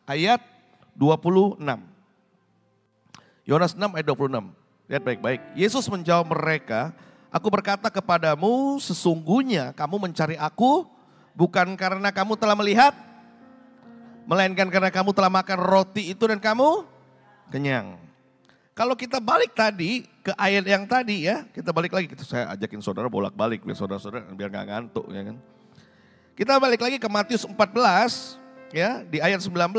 ayat 26. Yohanes 6 ayat 26. Lihat baik-baik. Yesus menjawab mereka, "Aku berkata kepadamu, sesungguhnya kamu mencari aku bukan karena kamu telah melihat, melainkan karena kamu telah makan roti itu dan kamu kenyang." Kalau kita balik tadi ke ayat yang tadi ya, kita balik lagi. Saya ajakin saudara bolak-balik biar saudara-saudara biar gak ngantuk ya kan. Kita balik lagi ke Matius 14 ya, di ayat 19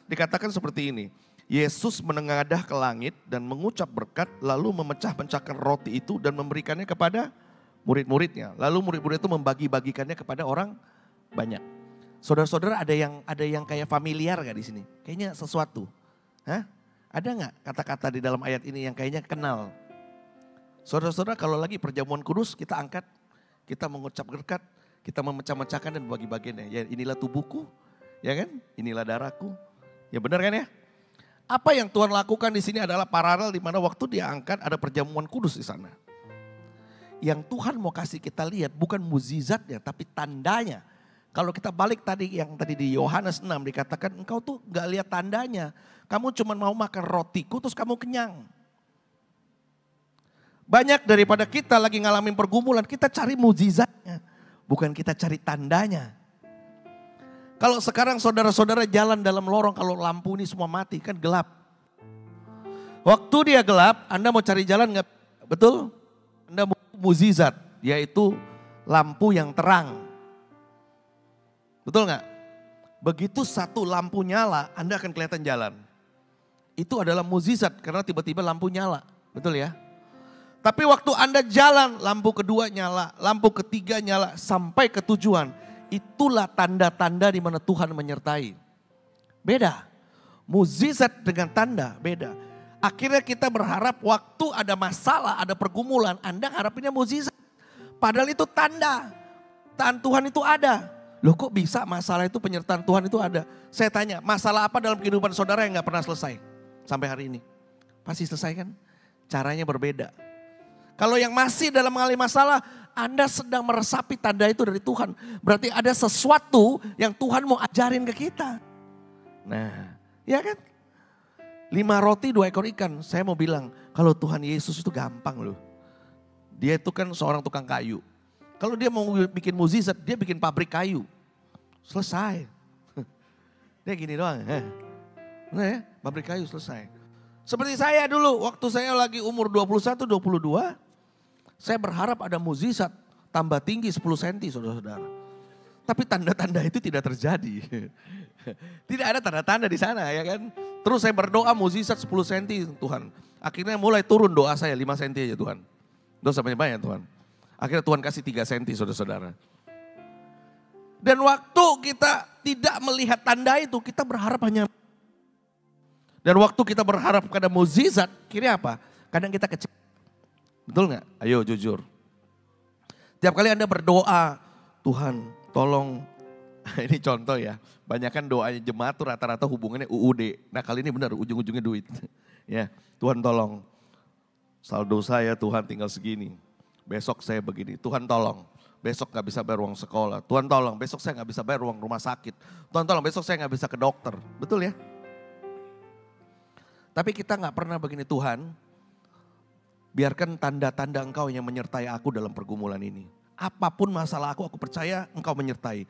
dikatakan seperti ini. Yesus menengadah ke langit dan mengucap berkat lalu memecah-pecahkan roti itu dan memberikannya kepada murid-muridnya. Lalu murid-murid itu membagi-bagikannya kepada orang banyak. Saudara-saudara ada yang kayak familiar gak di sini? Kayaknya sesuatu. Hah? Ada gak kata-kata di dalam ayat ini yang kayaknya kenal? Saudara-saudara kalau lagi perjamuan kudus kita angkat, kita mengucap berkat, kita memecah-mecahkan dan bagi-bagiannya. Ya inilah tubuhku, ya kan? Inilah darahku. Ya benar kan ya? Apa yang Tuhan lakukan di sini adalah paralel di mana waktu dia angkat ada perjamuan kudus di sana. Yang Tuhan mau kasih kita lihat bukan mukjizatnya tapi tandanya. Kalau kita balik tadi yang tadi di Yohanes 6 dikatakan engkau tuh gak lihat tandanya. Kamu cuma mau makan rotiku terus kamu kenyang. Banyak daripada kita lagi ngalamin pergumulan kita cari mukjizatnya. Bukan kita cari tandanya. Kalau sekarang saudara-saudara jalan dalam lorong kalau lampu ini semua mati kan gelap. Waktu dia gelap Anda mau cari jalan nggak? Betul? Anda mau mukjizat yaitu lampu yang terang. Betul nggak? Begitu satu lampu nyala Anda akan kelihatan jalan. Itu adalah mukjizat karena tiba-tiba lampu nyala. Betul ya? Tapi waktu Anda jalan lampu kedua nyala, lampu ketiga nyala sampai ke tujuan. Itulah tanda-tanda di mana Tuhan menyertai. Beda. Mukjizat dengan tanda beda. Akhirnya kita berharap waktu ada masalah, ada pergumulan, Anda harapinnya mukjizat. Padahal itu tanda. Tangan Tuhan itu ada. Loh kok bisa masalah itu penyertaan Tuhan itu ada? Saya tanya, masalah apa dalam kehidupan saudara yang gak pernah selesai? Sampai hari ini. Pasti selesai kan? Caranya berbeda. Kalau yang masih dalam mengalami masalah, Anda sedang meresapi tanda itu dari Tuhan. Berarti ada sesuatu yang Tuhan mau ajarin ke kita. Nah, ya kan? 5 roti 2 ekor ikan. Saya mau bilang, kalau Tuhan Yesus itu gampang loh. Dia itu kan seorang tukang kayu. Kalau dia mau bikin mukjizat, dia bikin pabrik kayu. Selesai. Dia gini doang. Nah ya, pabrik kayu selesai. Seperti saya dulu, waktu saya lagi umur 21, 22, saya berharap ada mukjizat tambah tinggi 10 cm saudara-saudara. Tapi tanda-tanda itu tidak terjadi. Tidak ada tanda-tanda di sana ya kan. Terus saya berdoa mukjizat 10 cm Tuhan. Akhirnya mulai turun doa saya 5 cm aja Tuhan. Dosa banyak Tuhan. Akhirnya Tuhan kasih 3 cm saudara-saudara. Dan waktu kita tidak melihat tanda itu, kita berharap hanya. Dan waktu kita berharap pada mukjizat, kira apa? Kadang kita kecewa. Betul nggak? Ayo jujur. Tiap kali Anda berdoa, Tuhan tolong, ini contoh ya, banyakan doanya jemaat tuh rata-rata hubungannya UUD. Nah kali ini benar ujung-ujungnya duit. Ya, Tuhan tolong, saldo saya Tuhan tinggal segini. Besok saya begini, Tuhan tolong. Besok gak bisa bayar uang sekolah. Tuhan tolong, besok saya gak bisa bayar uang rumah sakit. Tuhan tolong, besok saya gak bisa ke dokter. Betul ya? Tapi kita gak pernah begini, Tuhan, biarkan tanda-tanda Engkau yang menyertai aku dalam pergumulan ini. Apapun masalah aku percaya Engkau menyertai.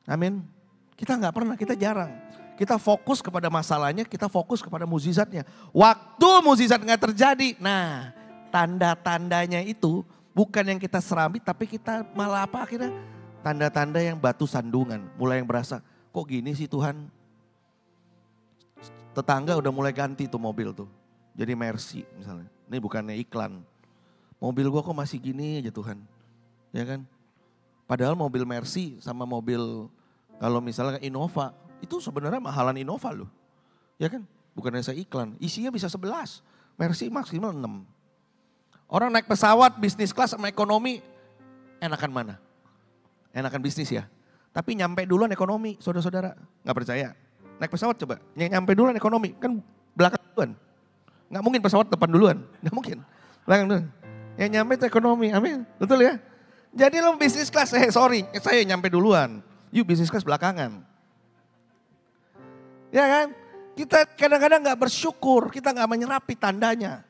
Amin. Kita gak pernah, kita jarang. Kita fokus kepada masalahnya, kita fokus kepada mukjizatnya. Waktu mukjizat gak terjadi, nah tanda-tandanya itu bukan yang kita serami, tapi kita malah apa akhirnya? Tanda-tanda yang batu sandungan. Mulai yang berasa, kok gini sih Tuhan? Tetangga udah mulai ganti tuh mobil tuh. Jadi Mercy misalnya. Ini bukannya iklan. Mobil gua kok masih gini aja Tuhan. Ya kan? Padahal mobil Mercy sama mobil kalau misalnya Innova. Itu sebenarnya mahalan Innova loh. Ya kan? Bukannya saya iklan. Isinya bisa 11. Mercy maksimal 6. Orang naik pesawat bisnis kelas sama ekonomi, enakan mana? Enakan bisnis ya. Tapi nyampe duluan ekonomi, saudara-saudara. Gak percaya? Naik pesawat coba, nyampe duluan ekonomi. Kan belakang duluan. Gak mungkin pesawat depan duluan, gak mungkin. Belakang duluan. Yang nyampe itu ekonomi, amin. Betul ya? Jadi lo bisnis kelas, saya nyampe duluan. Yuk bisnis kelas belakangan. Ya kan? Kita kadang-kadang gak bersyukur, kita gak menyerapi tandanya.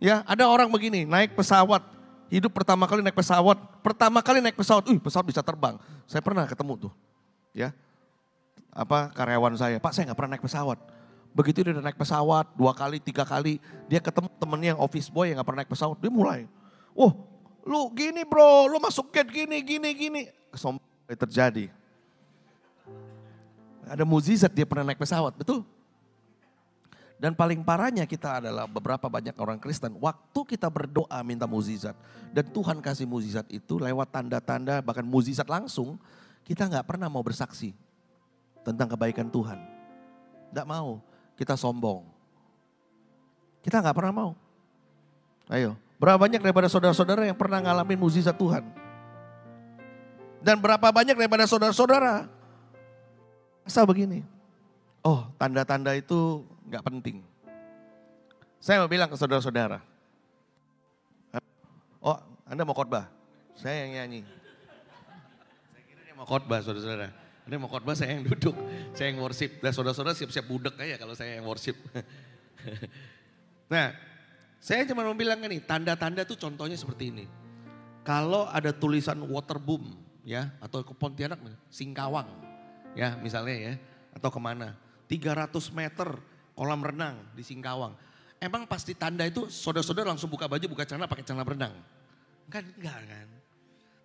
Ya, ada orang begini, naik pesawat, hidup pertama kali naik pesawat, pesawat bisa terbang. Saya pernah ketemu tuh, ya, karyawan saya, Pak saya nggak pernah naik pesawat. Begitu dia udah naik pesawat 2 kali, 3 kali, dia ketemu temennya yang office boy yang nggak pernah naik pesawat, dia mulai, lu gini bro, lu masuk gate gini. Kesombongan terjadi. Ada mukjizat dia pernah naik pesawat, betul? Dan paling parahnya kita adalah beberapa banyak orang Kristen. Waktu kita berdoa minta mukjizat. Dan Tuhan kasih mukjizat itu lewat tanda-tanda bahkan mukjizat langsung. Kita gak pernah mau bersaksi tentang kebaikan Tuhan. Gak mau, kita sombong. Kita gak pernah mau. Ayo, berapa banyak daripada saudara-saudara yang pernah ngalamin mukjizat Tuhan? Dan berapa banyak daripada saudara-saudara rasa begini. Oh tanda-tanda itu gak penting. Saya mau bilang ke saudara-saudara. Oh Anda mau khotbah? Saya yang nyanyi. Saya kira dia mau khotbah saudara-saudara. Anda mau khotbah saya yang duduk. Saya yang worship. Dan saudara-saudara siap-siap budek aja kalau saya yang worship. Nah saya cuma mau bilang nih tanda-tanda tuh contohnya seperti ini. Kalau ada tulisan waterboom ya atau ke Pontianak Singkawang ya misalnya ya atau kemana. 300 meter kolam renang di Singkawang. Emang pasti tanda itu saudara-saudara langsung buka baju, buka celana, pakai celana berenang? Enggak kan.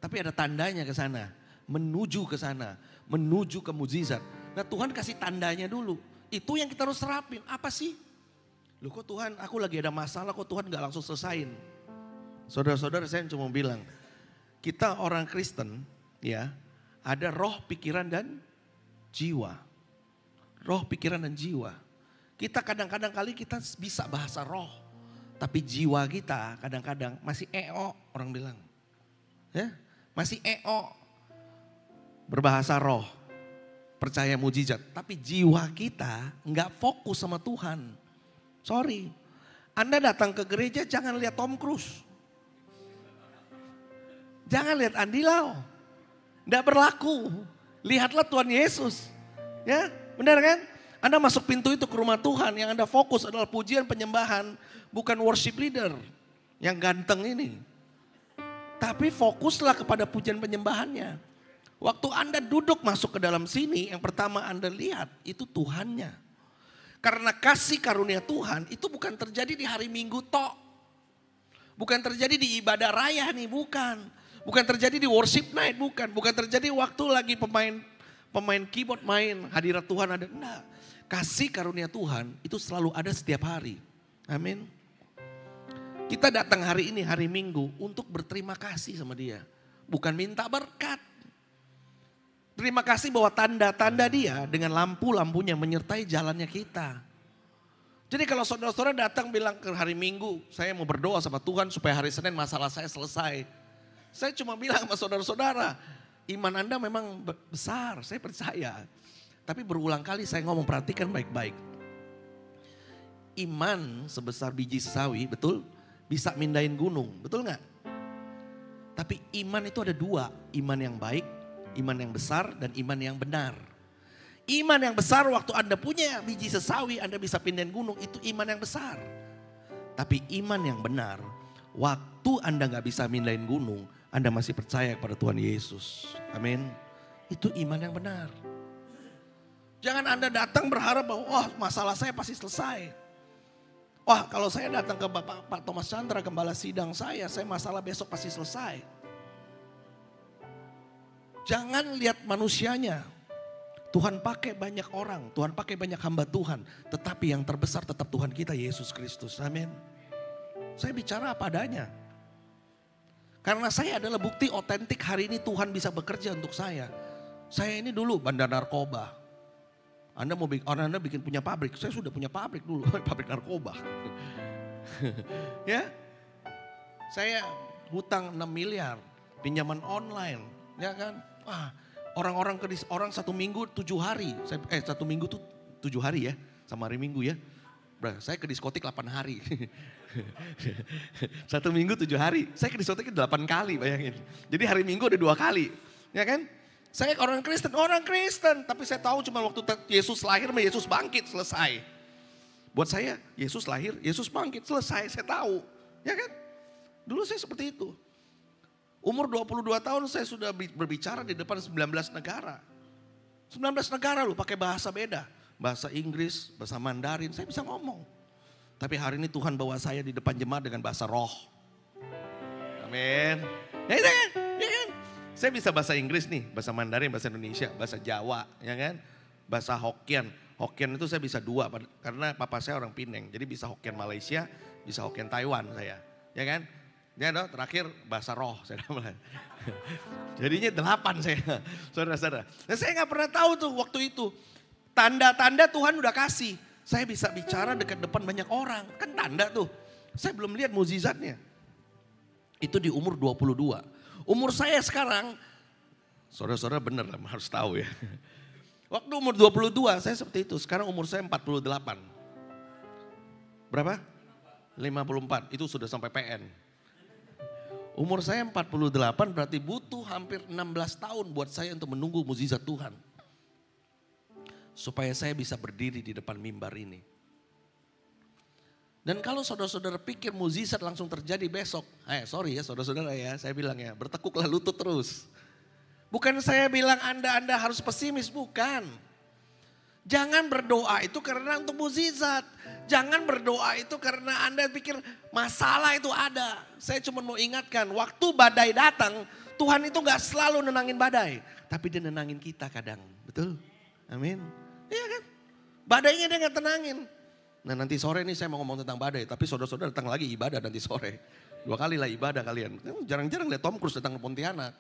Tapi ada tandanya ke sana, menuju ke sana, menuju ke mukjizat. Nah Tuhan kasih tandanya dulu. Itu yang kita harus serapin. Apa sih? Loh kok Tuhan aku lagi ada masalah kok Tuhan gak langsung selesain. Saudara-saudara saya cuma bilang, kita orang Kristen ya ada roh, pikiran dan jiwa. Roh, pikiran dan jiwa. Kita kadang-kadang kali kita bisa bahasa roh. Tapi jiwa kita kadang-kadang masih EO orang bilang. Ya, masih EO. Berbahasa roh. Percaya mukjizat. Tapi jiwa kita nggak fokus sama Tuhan. Sorry. Anda datang ke gereja jangan lihat Tom Cruise. Jangan lihat Andi Lau. Nggak berlaku. Lihatlah Tuhan Yesus. Ya, benar kan? Anda masuk pintu itu ke rumah Tuhan, yang Anda fokus adalah pujian penyembahan, bukan worship leader yang ganteng ini. Tapi fokuslah kepada pujian penyembahannya. Waktu Anda duduk masuk ke dalam sini, yang pertama Anda lihat itu Tuhannya. Karena kasih karunia Tuhan itu bukan terjadi di hari Minggu tok. Bukan terjadi di ibadah raya nih, bukan. Bukan terjadi di worship night, bukan. Bukan terjadi waktu lagi pemain keyboard main, hadirat Tuhan ada. Enggak. Kasih karunia Tuhan itu selalu ada setiap hari. Amin. Kita datang hari ini, hari Minggu, untuk berterima kasih sama dia. Bukan minta berkat. Terima kasih bahwa tanda-tanda dia dengan lampu-lampunya menyertai jalannya kita. Jadi kalau saudara-saudara datang bilang ke hari Minggu, saya mau berdoa sama Tuhan supaya hari Senin masalah saya selesai. Saya cuma bilang sama saudara-saudara, iman Anda memang besar, saya percaya. Tapi berulang kali saya ngomong, perhatikan baik-baik. Iman sebesar biji sawi, betul? Bisa mindahin gunung, betul gak? Tapi iman itu ada dua, iman yang baik, iman yang besar, dan iman yang benar. Iman yang besar waktu Anda punya biji sesawi, Anda bisa pindahin gunung, itu iman yang besar. Tapi iman yang benar, waktu Anda gak bisa mindahin gunung, Anda masih percaya kepada Tuhan Yesus. Amin. Itu iman yang benar. Jangan Anda datang berharap bahwa wah masalah saya pasti selesai. Wah kalau saya datang ke Pak Thomas Chandra, gembala sidang saya masalah besok pasti selesai. Jangan lihat manusianya. Tuhan pakai banyak orang, Tuhan pakai banyak hamba Tuhan. Tetapi yang terbesar tetap Tuhan kita Yesus Kristus. Amin. Saya bicara apa adanya. Karena saya adalah bukti otentik hari ini Tuhan bisa bekerja untuk saya. Saya ini dulu bandar narkoba. Anda bikin punya pabrik, saya sudah punya pabrik dulu, pabrik narkoba. Ya, saya hutang 6 miliar, pinjaman online, ya kan? Wah, orang 1 minggu 7 hari, 1 minggu tuh 7 hari ya, sama hari Minggu ya. Saya ke diskotik 8 hari. 1 minggu 7 hari, saya ke diskotik 8 kali bayangin. Jadi hari Minggu ada 2 kali, ya kan? Saya orang Kristen, tapi saya tahu cuma waktu Yesus lahir, Yesus bangkit, selesai. Buat saya, Yesus lahir, Yesus bangkit, selesai, saya tahu. Ya kan? Dulu saya seperti itu. Umur 22 tahun saya sudah berbicara di depan 19 negara. 19 negara loh pakai bahasa beda. Bahasa Inggris, bahasa Mandarin, saya bisa ngomong. Tapi hari ini Tuhan bawa saya di depan jemaat dengan bahasa roh. Amin. Ya kan? Saya bisa bahasa Inggris nih, bahasa Mandarin, bahasa Indonesia, bahasa Jawa, ya kan? Bahasa Hokkien. Hokkien itu saya bisa 2 karena papa saya orang Pineng. Jadi bisa Hokkien Malaysia, bisa Hokkien Taiwan saya. Ya kan? Ya dong, terakhir bahasa roh saya dapat. Jadinya 8 saya, saudara-saudara. Nah, saya gak pernah tahu tuh waktu itu. Tanda-tanda Tuhan udah kasih. Saya bisa bicara dekat depan banyak orang. Kan tanda tuh. Saya belum lihat mukjizatnya. Itu di umur 22. Umur saya sekarang, saudara-saudara benar harus tahu ya. Waktu umur 22 saya seperti itu, sekarang umur saya 48. Berapa? 54, itu sudah sampai PN. Umur saya 48 berarti butuh hampir 16 tahun buat saya untuk menunggu mukjizat Tuhan. Supaya saya bisa berdiri di depan mimbar ini. Dan kalau saudara-saudara pikir mukjizat langsung terjadi besok. Sorry ya saudara-saudara ya, saya bilang ya bertekuklah lutut terus. Bukan saya bilang Anda harus pesimis, bukan. Jangan berdoa itu karena untuk mukjizat. Jangan berdoa itu karena Anda pikir masalah itu ada. Saya cuma mau ingatkan, waktu badai datang, Tuhan itu gak selalu nenangin badai. Tapi dia nenangin kita kadang, betul? Amin. Iya kan? Badainya dia gak tenangin. Nah nanti sore nih saya mau ngomong tentang badai, tapi saudara-saudara datang lagi ibadah nanti sore. 2 kali lah ibadah kalian. Jarang-jarang lihat Tom Cruise datang ke Pontianak.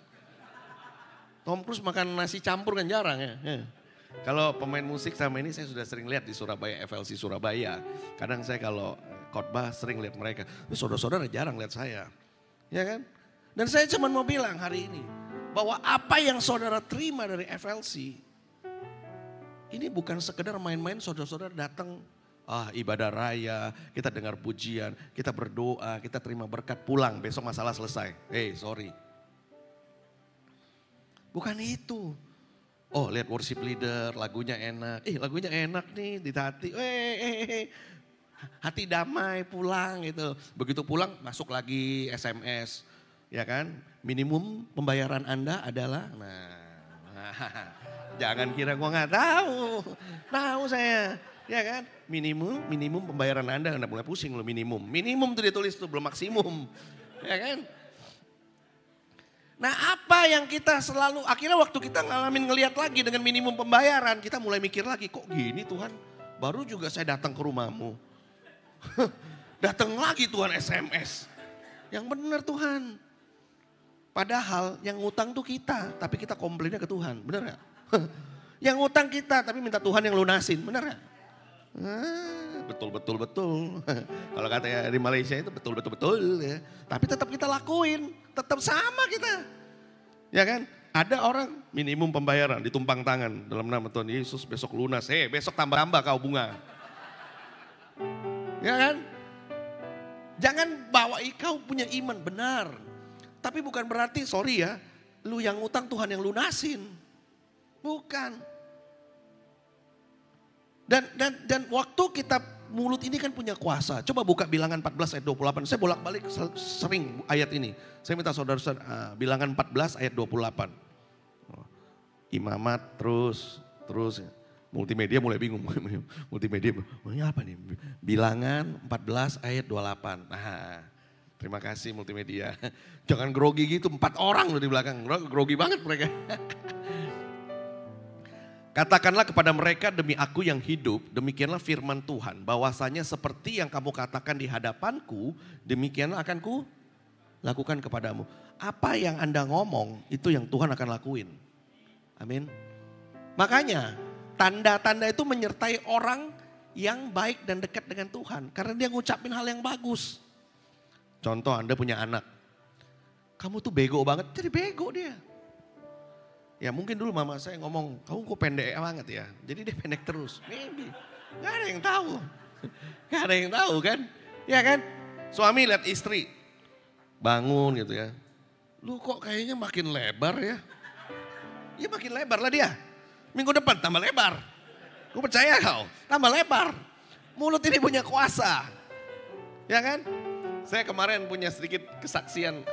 Tom Cruise makan nasi campur kan jarang ya. Kalau pemain musik sama ini saya sudah sering lihat di Surabaya, FLC Surabaya. Kadang saya kalau khotbah sering lihat mereka. Tapi saudara-saudara jarang lihat saya. Ya kan? Dan saya cuma mau bilang hari ini, bahwa apa yang saudara terima dari FLC, ini bukan sekedar main-main saudara-saudara datang, ibadah raya, kita dengar pujian, kita berdoa, kita terima berkat, pulang, besok masalah selesai. Sorry. Bukan itu. Oh lihat worship leader, lagunya enak. Lagunya enak nih di hati. Hati damai pulang gitu. Begitu pulang masuk lagi SMS. Ya kan? Minimum pembayaran Anda adalah, jangan kira gua nggak tahu. Tahu saya. Ya kan? Minimum pembayaran Anda mulai pusing loh minimum. Minimum tuh dia tulis tuh belum maksimum. Ya kan? Nah apa yang kita selalu, akhirnya waktu kita ngeliat lagi dengan minimum pembayaran, kita mulai mikir lagi, kok gini Tuhan, baru juga saya datang ke rumahmu. Datang lagi Tuhan SMS. Yang benar Tuhan. Padahal yang ngutang tuh kita, tapi kita komplainnya ke Tuhan, benar gak? Yang ngutang kita, tapi minta Tuhan yang lunasin, benar gak? Betul. Kalau katanya di Malaysia itu betul ya. Tapi tetap kita lakuin, tetap sama kita. Ya kan? Ada orang minimum pembayaran ditumpang tangan dalam nama Tuhan Yesus besok lunas. Besok tambah-tambah kau bunga. Ya kan? Jangan bawa kau punya iman benar. Tapi bukan berarti sorry ya, lu yang utang Tuhan yang lunasin. Bukan. Dan waktu kita mulut ini kan punya kuasa. Coba buka Bilangan 14 ayat 28. Saya bolak-balik sering ayat ini. Saya minta saudara-saudara Bilangan 14 ayat 28. Imamat terus. Multimedia mulai bingung. Multimedia ini apa nih? Bilangan 14 ayat 28. Nah, terima kasih multimedia. Jangan grogi gitu, 4 orang loh di belakang. Grogi banget mereka. Katakanlah kepada mereka demi aku yang hidup, demikianlah firman Tuhan. Bahwasanya seperti yang kamu katakan di hadapanku, demikianlah akan ku lakukan kepadamu. Apa yang Anda ngomong, itu yang Tuhan akan lakuin. Amin. Makanya tanda-tanda itu menyertai orang yang baik dan dekat dengan Tuhan. Karena dia ngucapin hal yang bagus. Contoh Anda punya anak. Kamu tuh bego banget, jadi bego dia. Ya mungkin dulu mama saya ngomong, kamu kok pendek banget ya. Jadi dia pendek terus. Maybe. Gak ada yang tahu. Gak ada yang tahu kan. Ya kan. Suami lihat istri. Bangun gitu ya. Lu kok kayaknya makin lebar ya. Ya makin lebar lah dia. Minggu depan tambah lebar. Gue percaya kau. Tambah lebar. Mulut ini punya kuasa. Ya kan. Saya kemarin punya sedikit kesaksian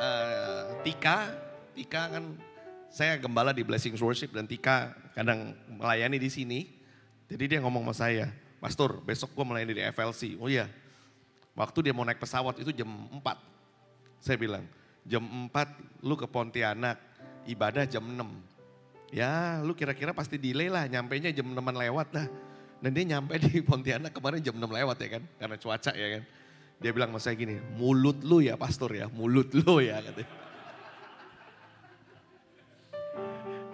Tika. Tika kan. Saya gembala di Blessings Worship dan Tika kadang melayani di sini. Jadi dia ngomong sama saya, Pastor besok gue melayani di FLC. Oh iya, waktu dia mau naik pesawat itu jam 4. Saya bilang, jam 4 lu ke Pontianak, ibadah jam 6. Ya lu kira-kira pasti delay lah, nyampainya jam 6 lewat lah. Dan dia nyampe di Pontianak kemarin jam 6 lewat ya kan, karena cuaca ya kan. Dia bilang sama saya gini, mulut lu ya Pastor ya, mulut lu ya katanya.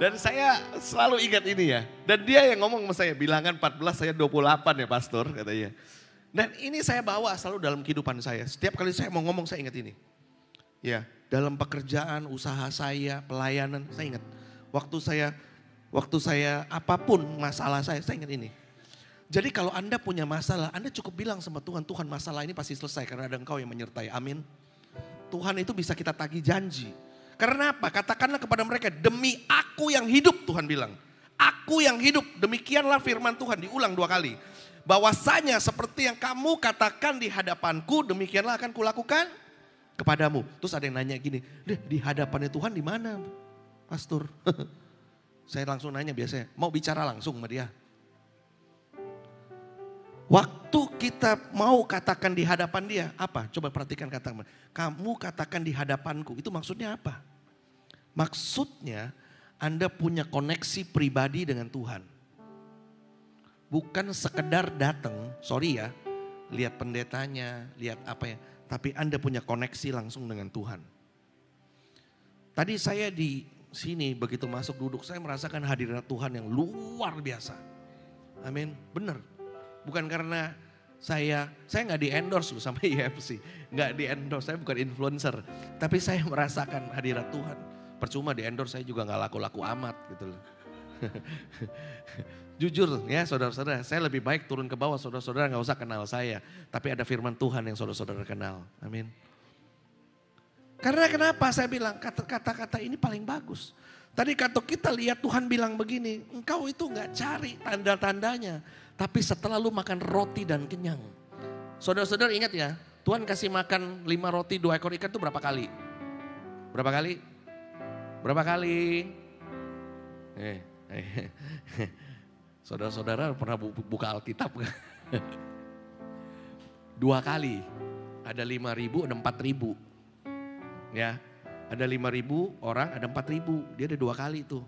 Dan saya selalu ingat ini ya. Dan dia yang ngomong sama saya, Bilangan 14 ayat 28 ya Pastor katanya. Dan ini saya bawa selalu dalam kehidupan saya. Setiap kali saya mau ngomong saya ingat ini. Ya, dalam pekerjaan, usaha saya, pelayanan, saya ingat. Waktu saya apapun masalah saya ingat ini. Jadi kalau Anda punya masalah, Anda cukup bilang sama Tuhan, Tuhan masalah ini pasti selesai karena ada Engkau yang menyertai. Amin. Tuhan itu bisa kita tagih janji. Karena apa? Katakanlah kepada mereka, demi aku yang hidup Tuhan bilang. Aku yang hidup, demikianlah firman Tuhan, diulang 2 kali. Bahwasanya seperti yang kamu katakan di hadapanku, demikianlah akan kulakukan kepadamu. Terus ada yang nanya gini, di hadapannya Tuhan di mana Pastor? Saya langsung nanya biasanya, mau bicara langsung sama dia. Waktu kita mau katakan di hadapan dia, apa? Coba perhatikan kata kamu katakan di hadapanku, itu maksudnya apa? Maksudnya Anda punya koneksi pribadi dengan Tuhan. Bukan sekedar datang, sorry ya, lihat pendetanya, lihat apa ya. Tapi Anda punya koneksi langsung dengan Tuhan. Tadi saya di sini begitu masuk duduk, saya merasakan hadirat Tuhan yang luar biasa. Amin, benar. Bukan karena saya nggak di endorse loh sama IFC. Nggak di endorse, saya bukan influencer. Tapi saya merasakan hadirat Tuhan. Percuma di endorse saya juga nggak laku-laku amat gitu loh. Jujur ya saudara-saudara, saya lebih baik turun ke bawah, saudara-saudara nggak usah kenal saya. Tapi ada firman Tuhan yang saudara-saudara kenal. Amin. Karena kenapa saya bilang kata-kata ini paling bagus. Tadi kalau kita lihat Tuhan bilang begini, engkau itu nggak cari tanda-tandanya. Tapi setelah lu makan roti dan kenyang. Saudara-saudara ingat ya, Tuhan kasih makan 5 roti 2 ekor ikan itu berapa kali? Berapa kali? Berapa kali? Saudara-saudara pernah buka Alkitab gak? 2 kali. Ada 5.000, ada 4.000. Ya, ada 5.000 orang, ada 4.000. Dia ada 2 kali tuh.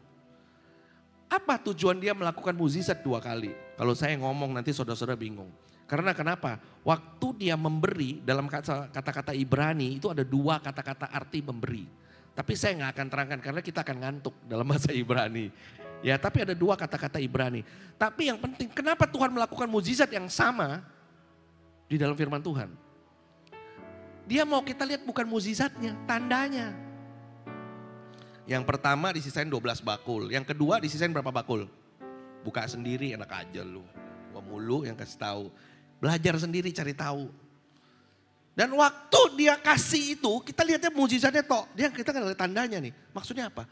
Apa tujuan dia melakukan mukjizat 2 kali? Kalau saya ngomong nanti saudara-saudara bingung. Karena kenapa? Waktu dia memberi dalam kata-kata Ibrani itu ada 2 kata-kata arti memberi. Tapi saya nggak akan terangkan karena kita akan ngantuk dalam bahasa Ibrani. Ya, tapi ada 2 kata-kata Ibrani. Tapi yang penting, kenapa Tuhan melakukan mukjizat yang sama di dalam firman Tuhan? Dia mau kita lihat bukan mukjizatnya, tandanya. Yang pertama disisain 12 bakul. Yang kedua disisain berapa bakul? Buka sendiri, enak aja lu. Gua mulu yang kasih tahu. Belajar sendiri, cari tahu. Dan waktu dia kasih itu, kita lihatnya mukjizatnya toh. Kita kan lihat tandanya nih. Maksudnya apa?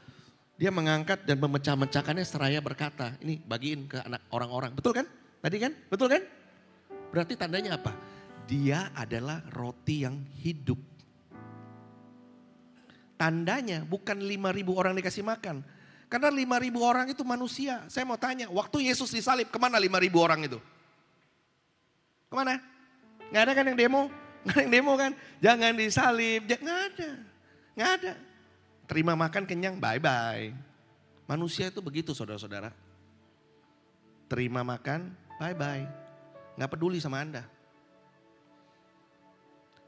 Dia mengangkat dan memecah-mecahkannya seraya berkata, ini bagiin ke anak orang-orang. Betul kan? Tadi kan? Betul kan? Berarti tandanya apa? Dia adalah roti yang hidup. Tandanya bukan 5.000 orang dikasih makan. Karena 5.000 orang itu manusia. Saya mau tanya, waktu Yesus disalib kemana 5.000 orang itu? Kemana? Gak ada kan yang demo? Gak ada yang demo kan? Jangan disalib, gak ada. Gak ada. Terima makan kenyang, bye-bye. Manusia itu begitu saudara-saudara. Terima makan, bye-bye. Gak peduli sama Anda.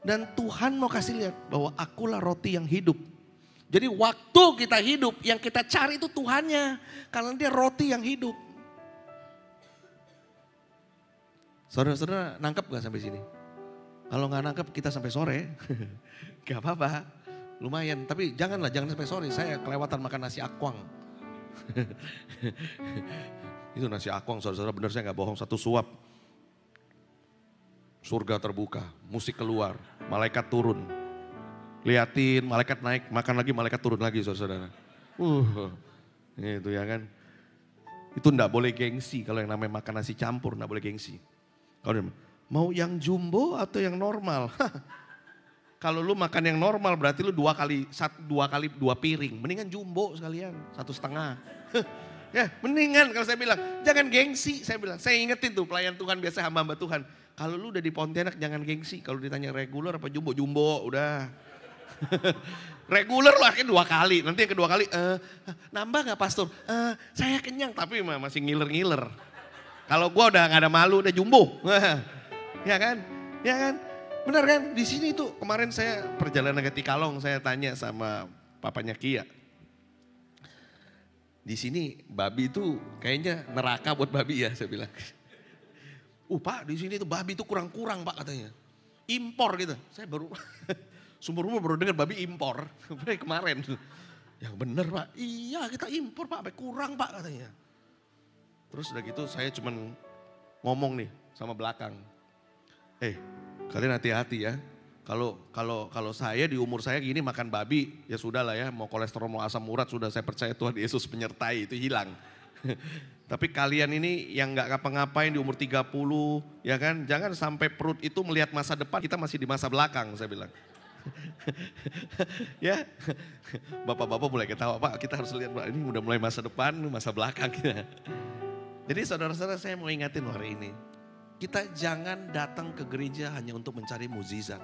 Dan Tuhan mau kasih lihat bahwa akulah roti yang hidup. Jadi waktu kita hidup, yang kita cari itu Tuhannya. Karena dia roti yang hidup. Saudara-saudara nangkep gak sampai sini? Kalau gak nangkep kita sampai sore. Gak apa-apa. Lumayan, tapi jangan sampai sore. Saya kelewatan makan nasi akwang. Itu nasi akwang saudara-saudara, benar saya gak bohong, 1 suap. Surga terbuka, musik keluar, malaikat turun. Liatin, malaikat naik, makan lagi, malaikat turun lagi saudara-saudara. Itu ya kan. Itu enggak boleh gengsi, kalau yang namanya makan nasi campur enggak boleh gengsi. Kalau mau yang jumbo atau yang normal? Kalau lu makan yang normal berarti lu 2 piring. Mendingan jumbo sekalian, 1,5. Ya mendingan kalau saya bilang, jangan gengsi. Saya ingetin tuh pelayan Tuhan biasa hamba-hamba Tuhan. Kalau lu udah di Pontianak jangan gengsi. Kalau ditanya reguler apa jumbo udah. Reguler lah kan 2 kali. Nanti yang kedua kali, nambah gak pastor? Saya kenyang tapi masih ngiler-ngiler. Kalau gua udah gak ada malu udah jumbo. Ya kan? Ya kan? Benar kan? Di sini tuh kemarin saya perjalanan ke Tikalong saya tanya sama papanya Kia. Di sini babi itu kayaknya neraka buat babi ya saya bilang. Pak di sini tuh babi itu kurang-kurang Pak katanya. Impor gitu. Saya baru sumber umur baru dengar babi impor. Kemarin. Yang bener Pak. Iya kita impor Pak. Sampai kurang Pak katanya. Terus udah gitu saya cuman ngomong nih sama belakang. Kalian hati-hati ya. Kalau saya di umur saya gini makan babi ya sudah lah ya. Mau kolesterol mau asam urat sudah saya percaya Tuhan Yesus penyertai itu hilang. Tapi kalian ini yang gak ngapa-ngapain di umur 30 ya kan. Jangan sampai perut itu melihat masa depan kita masih di masa belakang saya bilang. Ya bapak-bapak mulai ketawa Pak kita harus lihat Pak ini udah mulai masa depan masa belakang. Jadi saudara-saudara saya mau ingatin hari ini. Kita jangan datang ke gereja hanya untuk mencari mukjizat.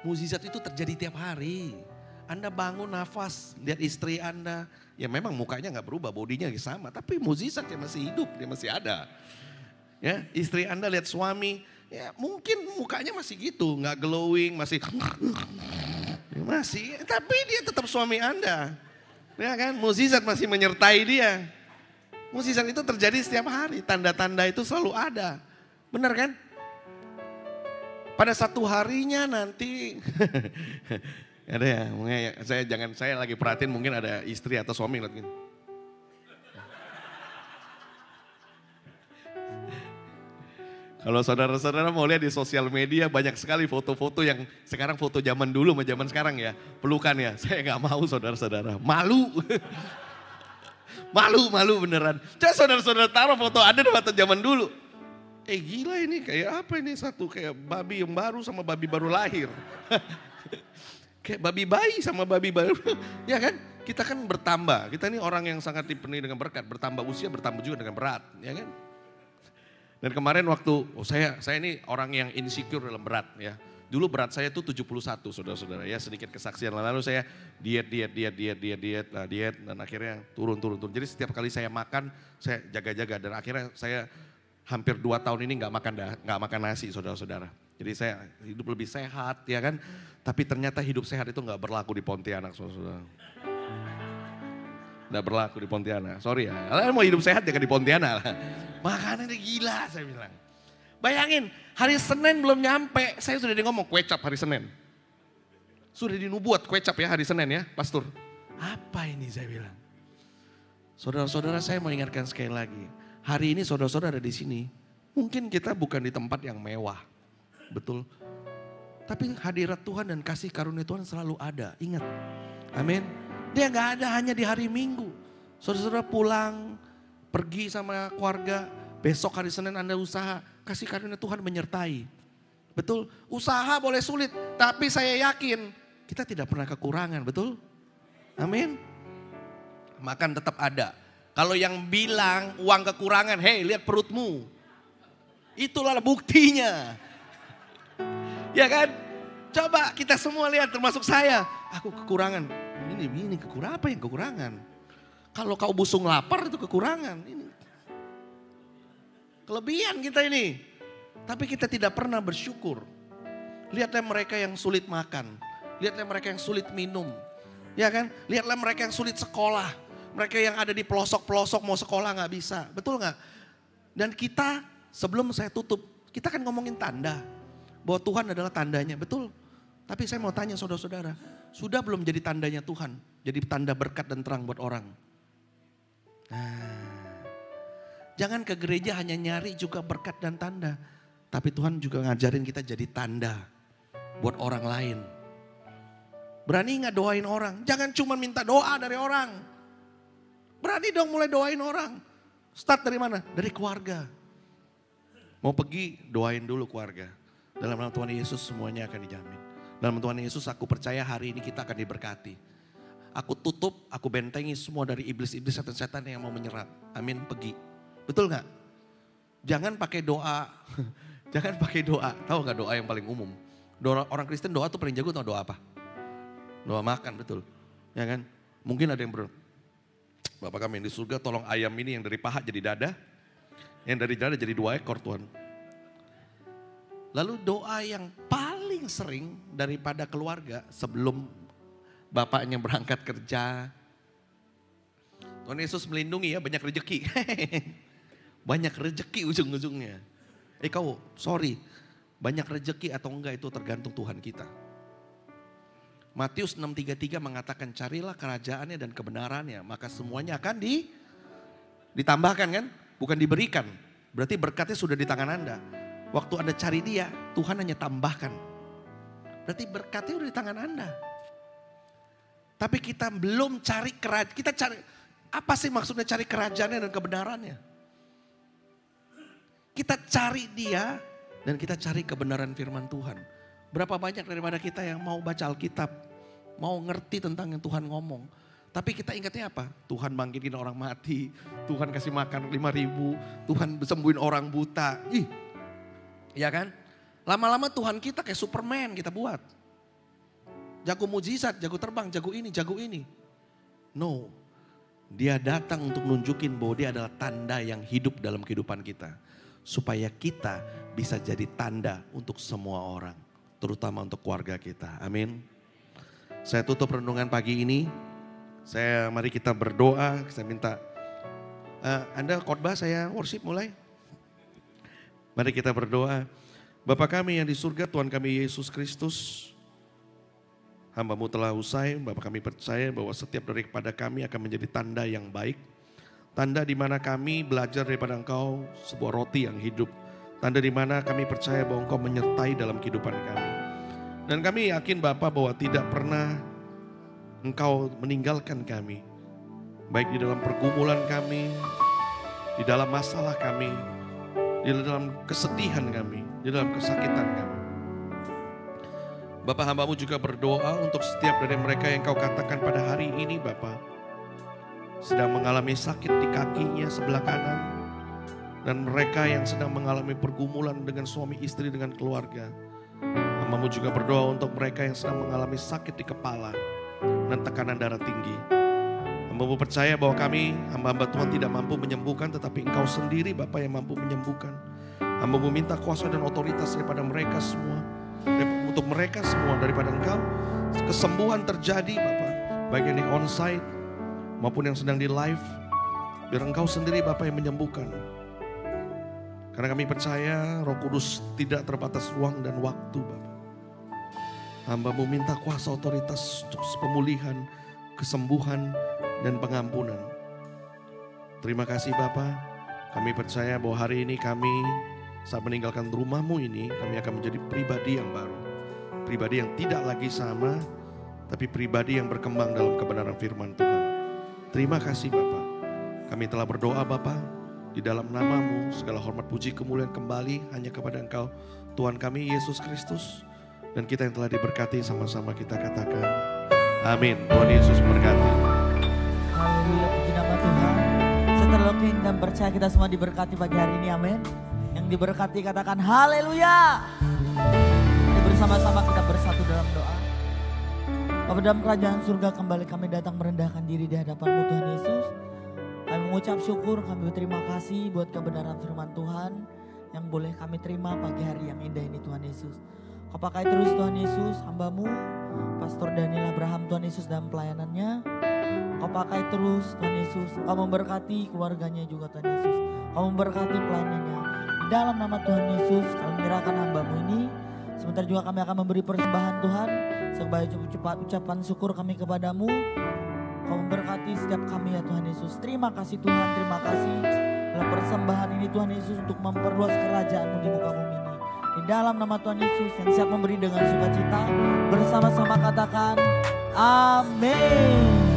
Mukjizat itu terjadi tiap hari. Anda bangun nafas, lihat istri Anda. Ya memang mukanya gak berubah, bodinya sama. Tapi mukjizat dia masih hidup, dia masih ada. Ya, istri Anda lihat suami, ya mungkin mukanya masih gitu. Gak glowing, masih. Tapi dia tetap suami Anda. Ya kan, mukjizat masih menyertai dia. Mukjizat itu terjadi setiap hari, tanda-tanda itu selalu ada. Benar kan? Pada satu harinya nanti ada ya, saya lagi perhatiin mungkin ada istri atau suami lihat gini. Kalau saudara-saudara mau lihat di sosial media banyak sekali foto-foto yang sekarang foto zaman dulu sama zaman sekarang ya. Pelukan ya, saya nggak mau saudara-saudara. Malu. Malu beneran. Coba saudara-saudara taruh foto Anda dengan foto zaman dulu. Gila ini kayak apa ini satu kayak babi yang baru sama babi baru lahir. Kayak babi bayi sama babi baru. Ya kan? Kita kan bertambah. Kita ini orang yang sangat dipenuhi dengan berkat. Bertambah usia, bertambah juga dengan berat. Ya kan? Dan kemarin waktu, saya ini orang yang insecure dalam berat ya. Dulu berat saya tuh 71 saudara-saudara ya, sedikit kesaksian. Lalu saya diet, dan akhirnya turun. Jadi setiap kali saya makan, saya jaga-jaga. Dan akhirnya saya hampir 2 tahun ini nggak makan nasi saudara-saudara. Jadi saya hidup lebih sehat ya kan. Tapi ternyata hidup sehat itu nggak berlaku di Pontianak saudara-saudara. Nggak berlaku di Pontianak, sorry ya. Kalian mau hidup sehat ya kan di Pontianak lah. Makanannya gila saya bilang. Bayangin hari Senin belum nyampe, saya sudah ngomong kue cap hari Senin. Sudah dinubuat kue cap ya hari Senin ya pastor. Apa ini saya bilang. Saudara-saudara saya mau ingatkan sekali lagi. Hari ini saudara-saudara di sini. Mungkin kita bukan di tempat yang mewah. Betul. Tapi hadirat Tuhan dan kasih karunia Tuhan selalu ada. Ingat. Amin. Dia gak ada hanya di hari Minggu. Saudara-saudara pulang, pergi sama keluarga. Besok hari Senin Anda usaha. Kasih karunia Tuhan menyertai. Betul. Usaha boleh sulit. Tapi saya yakin kita tidak pernah kekurangan. Betul. Amin. Makan tetap ada. Kalau yang bilang uang kekurangan, hey lihat perutmu. Itulah buktinya. Ya kan? Coba kita semua lihat termasuk saya. Aku kekurangan. Ini kekurangan apa yang kekurangan? Kalau kau busung lapar itu kekurangan. Ini kelebihan kita ini. Tapi kita tidak pernah bersyukur. Lihatlah mereka yang sulit makan. Lihatlah mereka yang sulit minum. Ya kan? Lihatlah mereka yang sulit sekolah. Mereka yang ada di pelosok-pelosok mau sekolah gak bisa. Betul gak? Dan kita sebelum saya tutup. Kita kan ngomongin tanda. Bahwa Tuhan adalah tandanya. Betul. Tapi saya mau tanya saudara-saudara. Sudah belum jadi tandanya Tuhan? Jadi tanda berkat dan terang buat orang. Jangan ke gereja hanya nyari juga berkat dan tanda. Tapi Tuhan juga ngajarin kita jadi tanda buat orang lain. Berani gak doain orang? Jangan cuma minta doa dari orang. Berani dong mulai doain orang. Start dari mana? Dari keluarga. Mau pergi doain dulu keluarga. Dalam nama Tuhan Yesus semuanya akan dijamin. Dalam Tuhan Yesus aku percaya hari ini kita akan diberkati. Aku tutup, aku bentengi semua dari iblis-iblis setan-setan yang mau menyerap. Amin, pergi. Betul gak? Jangan pakai doa. Jangan pakai doa. Tahu gak doa yang paling umum? Doa, orang Kristen doa tuh paling jago tau doa apa? Doa makan, betul. Ya kan? Mungkin ada yang Bapak kami yang di surga tolong ayam ini yang dari paha jadi dada. Yang dari dada jadi 2 ekor Tuhan. Lalu doa yang paling sering daripada keluarga sebelum bapaknya berangkat kerja. Tuhan Yesus melindungi ya, banyak rezeki. Banyak rezeki ujung-ujungnya. Kau sorry, banyak rezeki atau enggak itu tergantung Tuhan kita. Matius 6:33 mengatakan carilah kerajaannya dan kebenarannya. Maka semuanya akan ditambahkan kan? Bukan diberikan. Berarti berkatnya sudah di tangan Anda. Waktu Anda cari dia, Tuhan hanya tambahkan. Berarti berkatnya udah di tangan Anda. Tapi kita belum cari kerajaan. Kita cari, apa sih maksudnya cari kerajaannya dan kebenarannya? Kita cari dia dan kita cari kebenaran firman Tuhan. Berapa banyak daripada kita yang mau baca Alkitab, mau ngerti tentang yang Tuhan ngomong. Tapi kita ingatnya apa? Tuhan bangkitin orang mati, Tuhan kasih makan 5.000, Tuhan sembuhin orang buta. Ya kan? Lama-lama Tuhan kita kayak Superman kita buat. Jago mujizat, jago terbang, jago ini. No, dia datang untuk nunjukin bahwa dia adalah tanda yang hidup dalam kehidupan kita. Supaya kita bisa jadi tanda untuk semua orang. Terutama untuk keluarga kita. Amin. Saya tutup renungan pagi ini. Mari kita berdoa. Saya minta Anda khotbah, saya worship mulai. Mari kita berdoa. Bapa kami yang di surga, Tuhan kami Yesus Kristus. Hamba-Mu telah usai, Bapa kami percaya bahwa setiap daripada kami akan menjadi tanda yang baik. Tanda di mana kami belajar daripada Engkau sebuah roti yang hidup. Tanda di mana kami percaya bahwa Engkau menyertai dalam kehidupan kami. Dan kami yakin Bapa bahwa tidak pernah Engkau meninggalkan kami. Baik di dalam pergumulan kami, di dalam masalah kami, di dalam kesedihan kami, di dalam kesakitan kami. Bapa, hamba-Mu juga berdoa untuk setiap dari mereka yang Kau katakan pada hari ini Bapa, sedang mengalami sakit di kakinya sebelah kanan. Dan mereka yang sedang mengalami pergumulan dengan suami istri, dengan keluarga. Hamba-Mu juga berdoa untuk mereka yang sedang mengalami sakit di kepala dan tekanan darah tinggi. Hamba-Mu percaya bahwa kami, hamba-hamba Tuhan tidak mampu menyembuhkan, tetapi Engkau sendiri Bapa yang mampu menyembuhkan. Hamba-Mu minta kuasa dan otoritas daripada mereka semua. Untuk mereka semua daripada Engkau, kesembuhan terjadi Bapa. Baik yang di onsite maupun yang sedang di live. Biar Engkau sendiri Bapa yang menyembuhkan. Karena kami percaya Roh Kudus tidak terbatas ruang dan waktu Bapa. Hamba-Mu minta kuasa otoritas untuk pemulihan, kesembuhan, dan pengampunan. Terima kasih Bapa. Kami percaya bahwa hari ini kami saat meninggalkan rumah-Mu ini, kami akan menjadi pribadi yang baru. Pribadi yang tidak lagi sama, tapi pribadi yang berkembang dalam kebenaran firman Tuhan. Terima kasih Bapa. Kami telah berdoa Bapa. Di dalam nama-Mu segala hormat puji kemuliaan kembali hanya kepada Engkau Tuhan kami Yesus Kristus. Dan kita yang telah diberkati sama-sama kita katakan amin. Tuhan Yesus berkati. Haleluya, puji nama Tuhan. Setelah looking dan percaya kita semua diberkati pagi hari ini, amin. Yang diberkati katakan haleluya. Kita bersama-sama kita bersatu dalam doa. Bapa dalam kerajaan surga, kembali kami datang merendahkan diri di hadapan-Mu Tuhan Yesus. Kami mengucap syukur, kami berterima kasih buat kebenaran firman Tuhan yang boleh kami terima pagi hari yang indah ini Tuhan Yesus. Kau pakai terus Tuhan Yesus, hamba-Mu, Pastor Daniel Abraham Tuhan Yesus dalam pelayanannya. Kau pakai terus Tuhan Yesus, Kau memberkati keluarganya juga Tuhan Yesus. Kau memberkati pelayanannya. Di dalam nama Tuhan Yesus, kami menyerahkan hamba-Mu ini. Sebentar juga kami akan memberi persembahan Tuhan. Sebagai ucapan syukur kami kepadamu. Kau memberkati setiap kami ya Tuhan Yesus. Terima kasih Tuhan, terima kasih. Dalam persembahan ini Tuhan Yesus untuk memperluas kerajaan-Mu di muka bumi ini. Di dalam nama Tuhan Yesus yang siap memberi dengan sukacita. Bersama-sama katakan amin.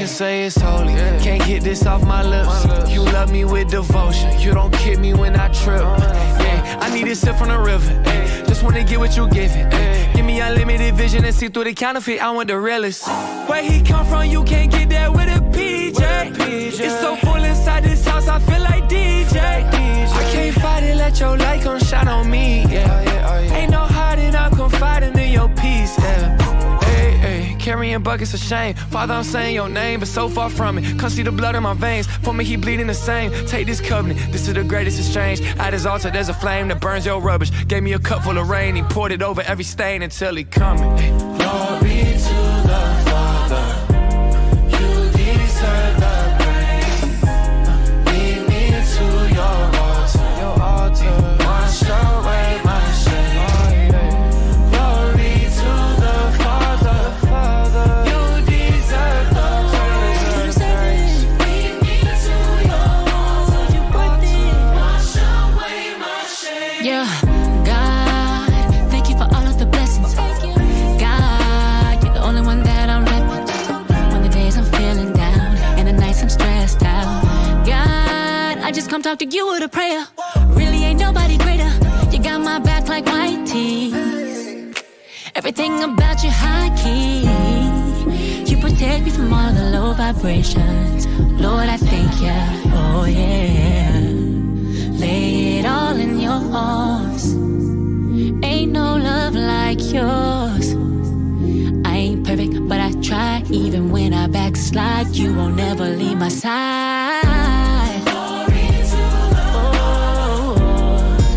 Say it's holy, can't get this off my lips. You love me with devotion, you don't kid me when I trip. Yeah, I need a sip from the river, just wanna get what you giving. Give me unlimited vision and see through the counterfeit, I want the realest. Where he come from, you can't get that with a PJ. It's so full inside this house, I feel like DJ. I can't fight it, let your light come shine on me, yeah. Ain't no hiding, I'm confiding in your peace, yeah. Carrying buckets of shame. Father, I'm saying your name, but so far from it. Come see the blood in my veins. For me, he bleeding the same. Take this covenant, this is the greatest exchange. At his altar, there's a flame that burns your rubbish. Gave me a cup full of rain. He poured it over every stain until he coming. Glory to the Father. You deserve the praise. Lead me to your altar. Your altar. Wash away my shame. Come talk to you with a prayer. Really ain't nobody greater. You got my back like white teeth. Everything about you high key. You protect me from all the low vibrations. Lord, I thank ya. Oh yeah. Lay it it all in your arms. Ain't no love like yours. I ain't perfect, but I try. Even when I backslide, you won't never leave my side. Glory to the Lord.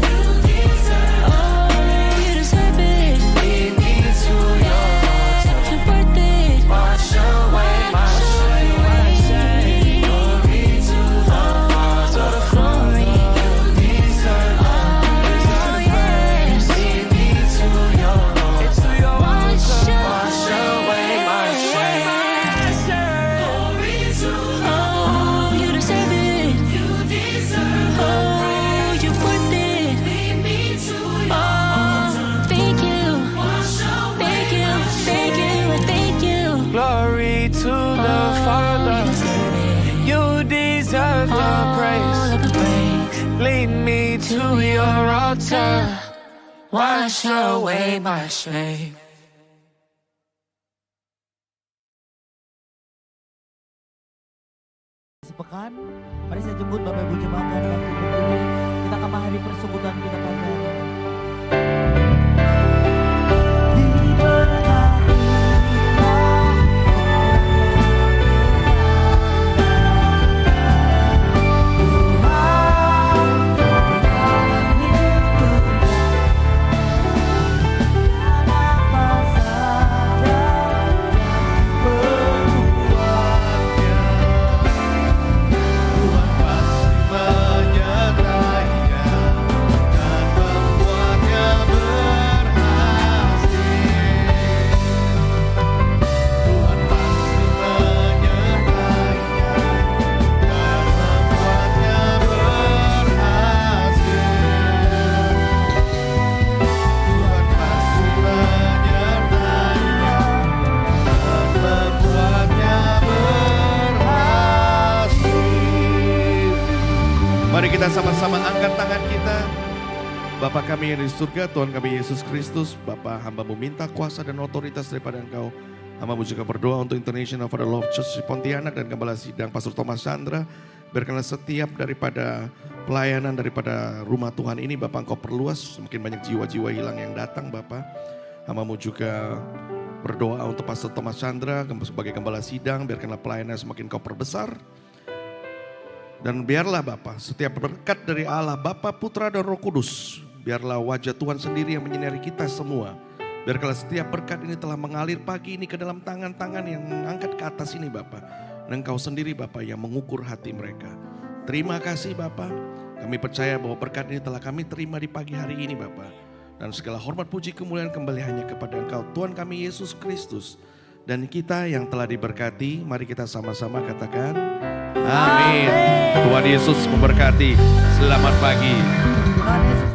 You deserve it. You deserve it. Lead me to your altar. You're worth it. Wash away my shame. Glory to the Father. You deserve it. Yes. Lead me to your altar. Wash away my shame. Glory to the Lord. You deserve it. You deserve it. Oh, you're worth it. Lead me to your altar. Thank you. Wash away. Thank you. Thank you. Thank you. Glory to the Father. You deserve the praise. All of the praise. Lead me to your altar. Wash away my shame. Sepekan, mari saya jemput Bapak Ibu Jemaat dan Bapak Ibu Guru. Kita akan menghadiri persekutuan kita pada hari ini. Mari kita sama-sama angkat tangan kita. Bapa kami yang di surga, Tuhan kami Yesus Kristus, Bapa hamba-Mu minta kuasa dan otoritas daripada Engkau. Hamba-Mu juga berdoa untuk International Father Love Church di Pontianak dan Gembala Sidang Pastor Thomas Chandra. Biarkanlah setiap daripada pelayanan daripada rumah Tuhan ini Bapa Engkau perluas, semakin banyak jiwa-jiwa hilang yang datang Bapa. Hamba-Mu juga berdoa untuk Pastor Thomas Chandra sebagai Gembala Sidang, biarkanlah pelayanan semakin Engkau perbesar. Dan biarlah Bapa, setiap berkat dari Allah, Bapa, Putra dan Roh Kudus, biarlah wajah Tuhan sendiri yang menyinari kita semua. Biarkanlah setiap berkat ini telah mengalir pagi ini ke dalam tangan-tangan yang mengangkat ke atas ini Bapa. Dan Engkau sendiri Bapa yang mengukur hati mereka. Terima kasih Bapa, kami percaya bahwa berkat ini telah kami terima di pagi hari ini Bapa. Dan segala hormat puji kemuliaan kembali hanya kepada Engkau, Tuhan kami Yesus Kristus. Dan kita yang telah diberkati, mari kita sama-sama katakan amin. Tuhan Yesus memberkati. Selamat pagi. Tuhan Yesus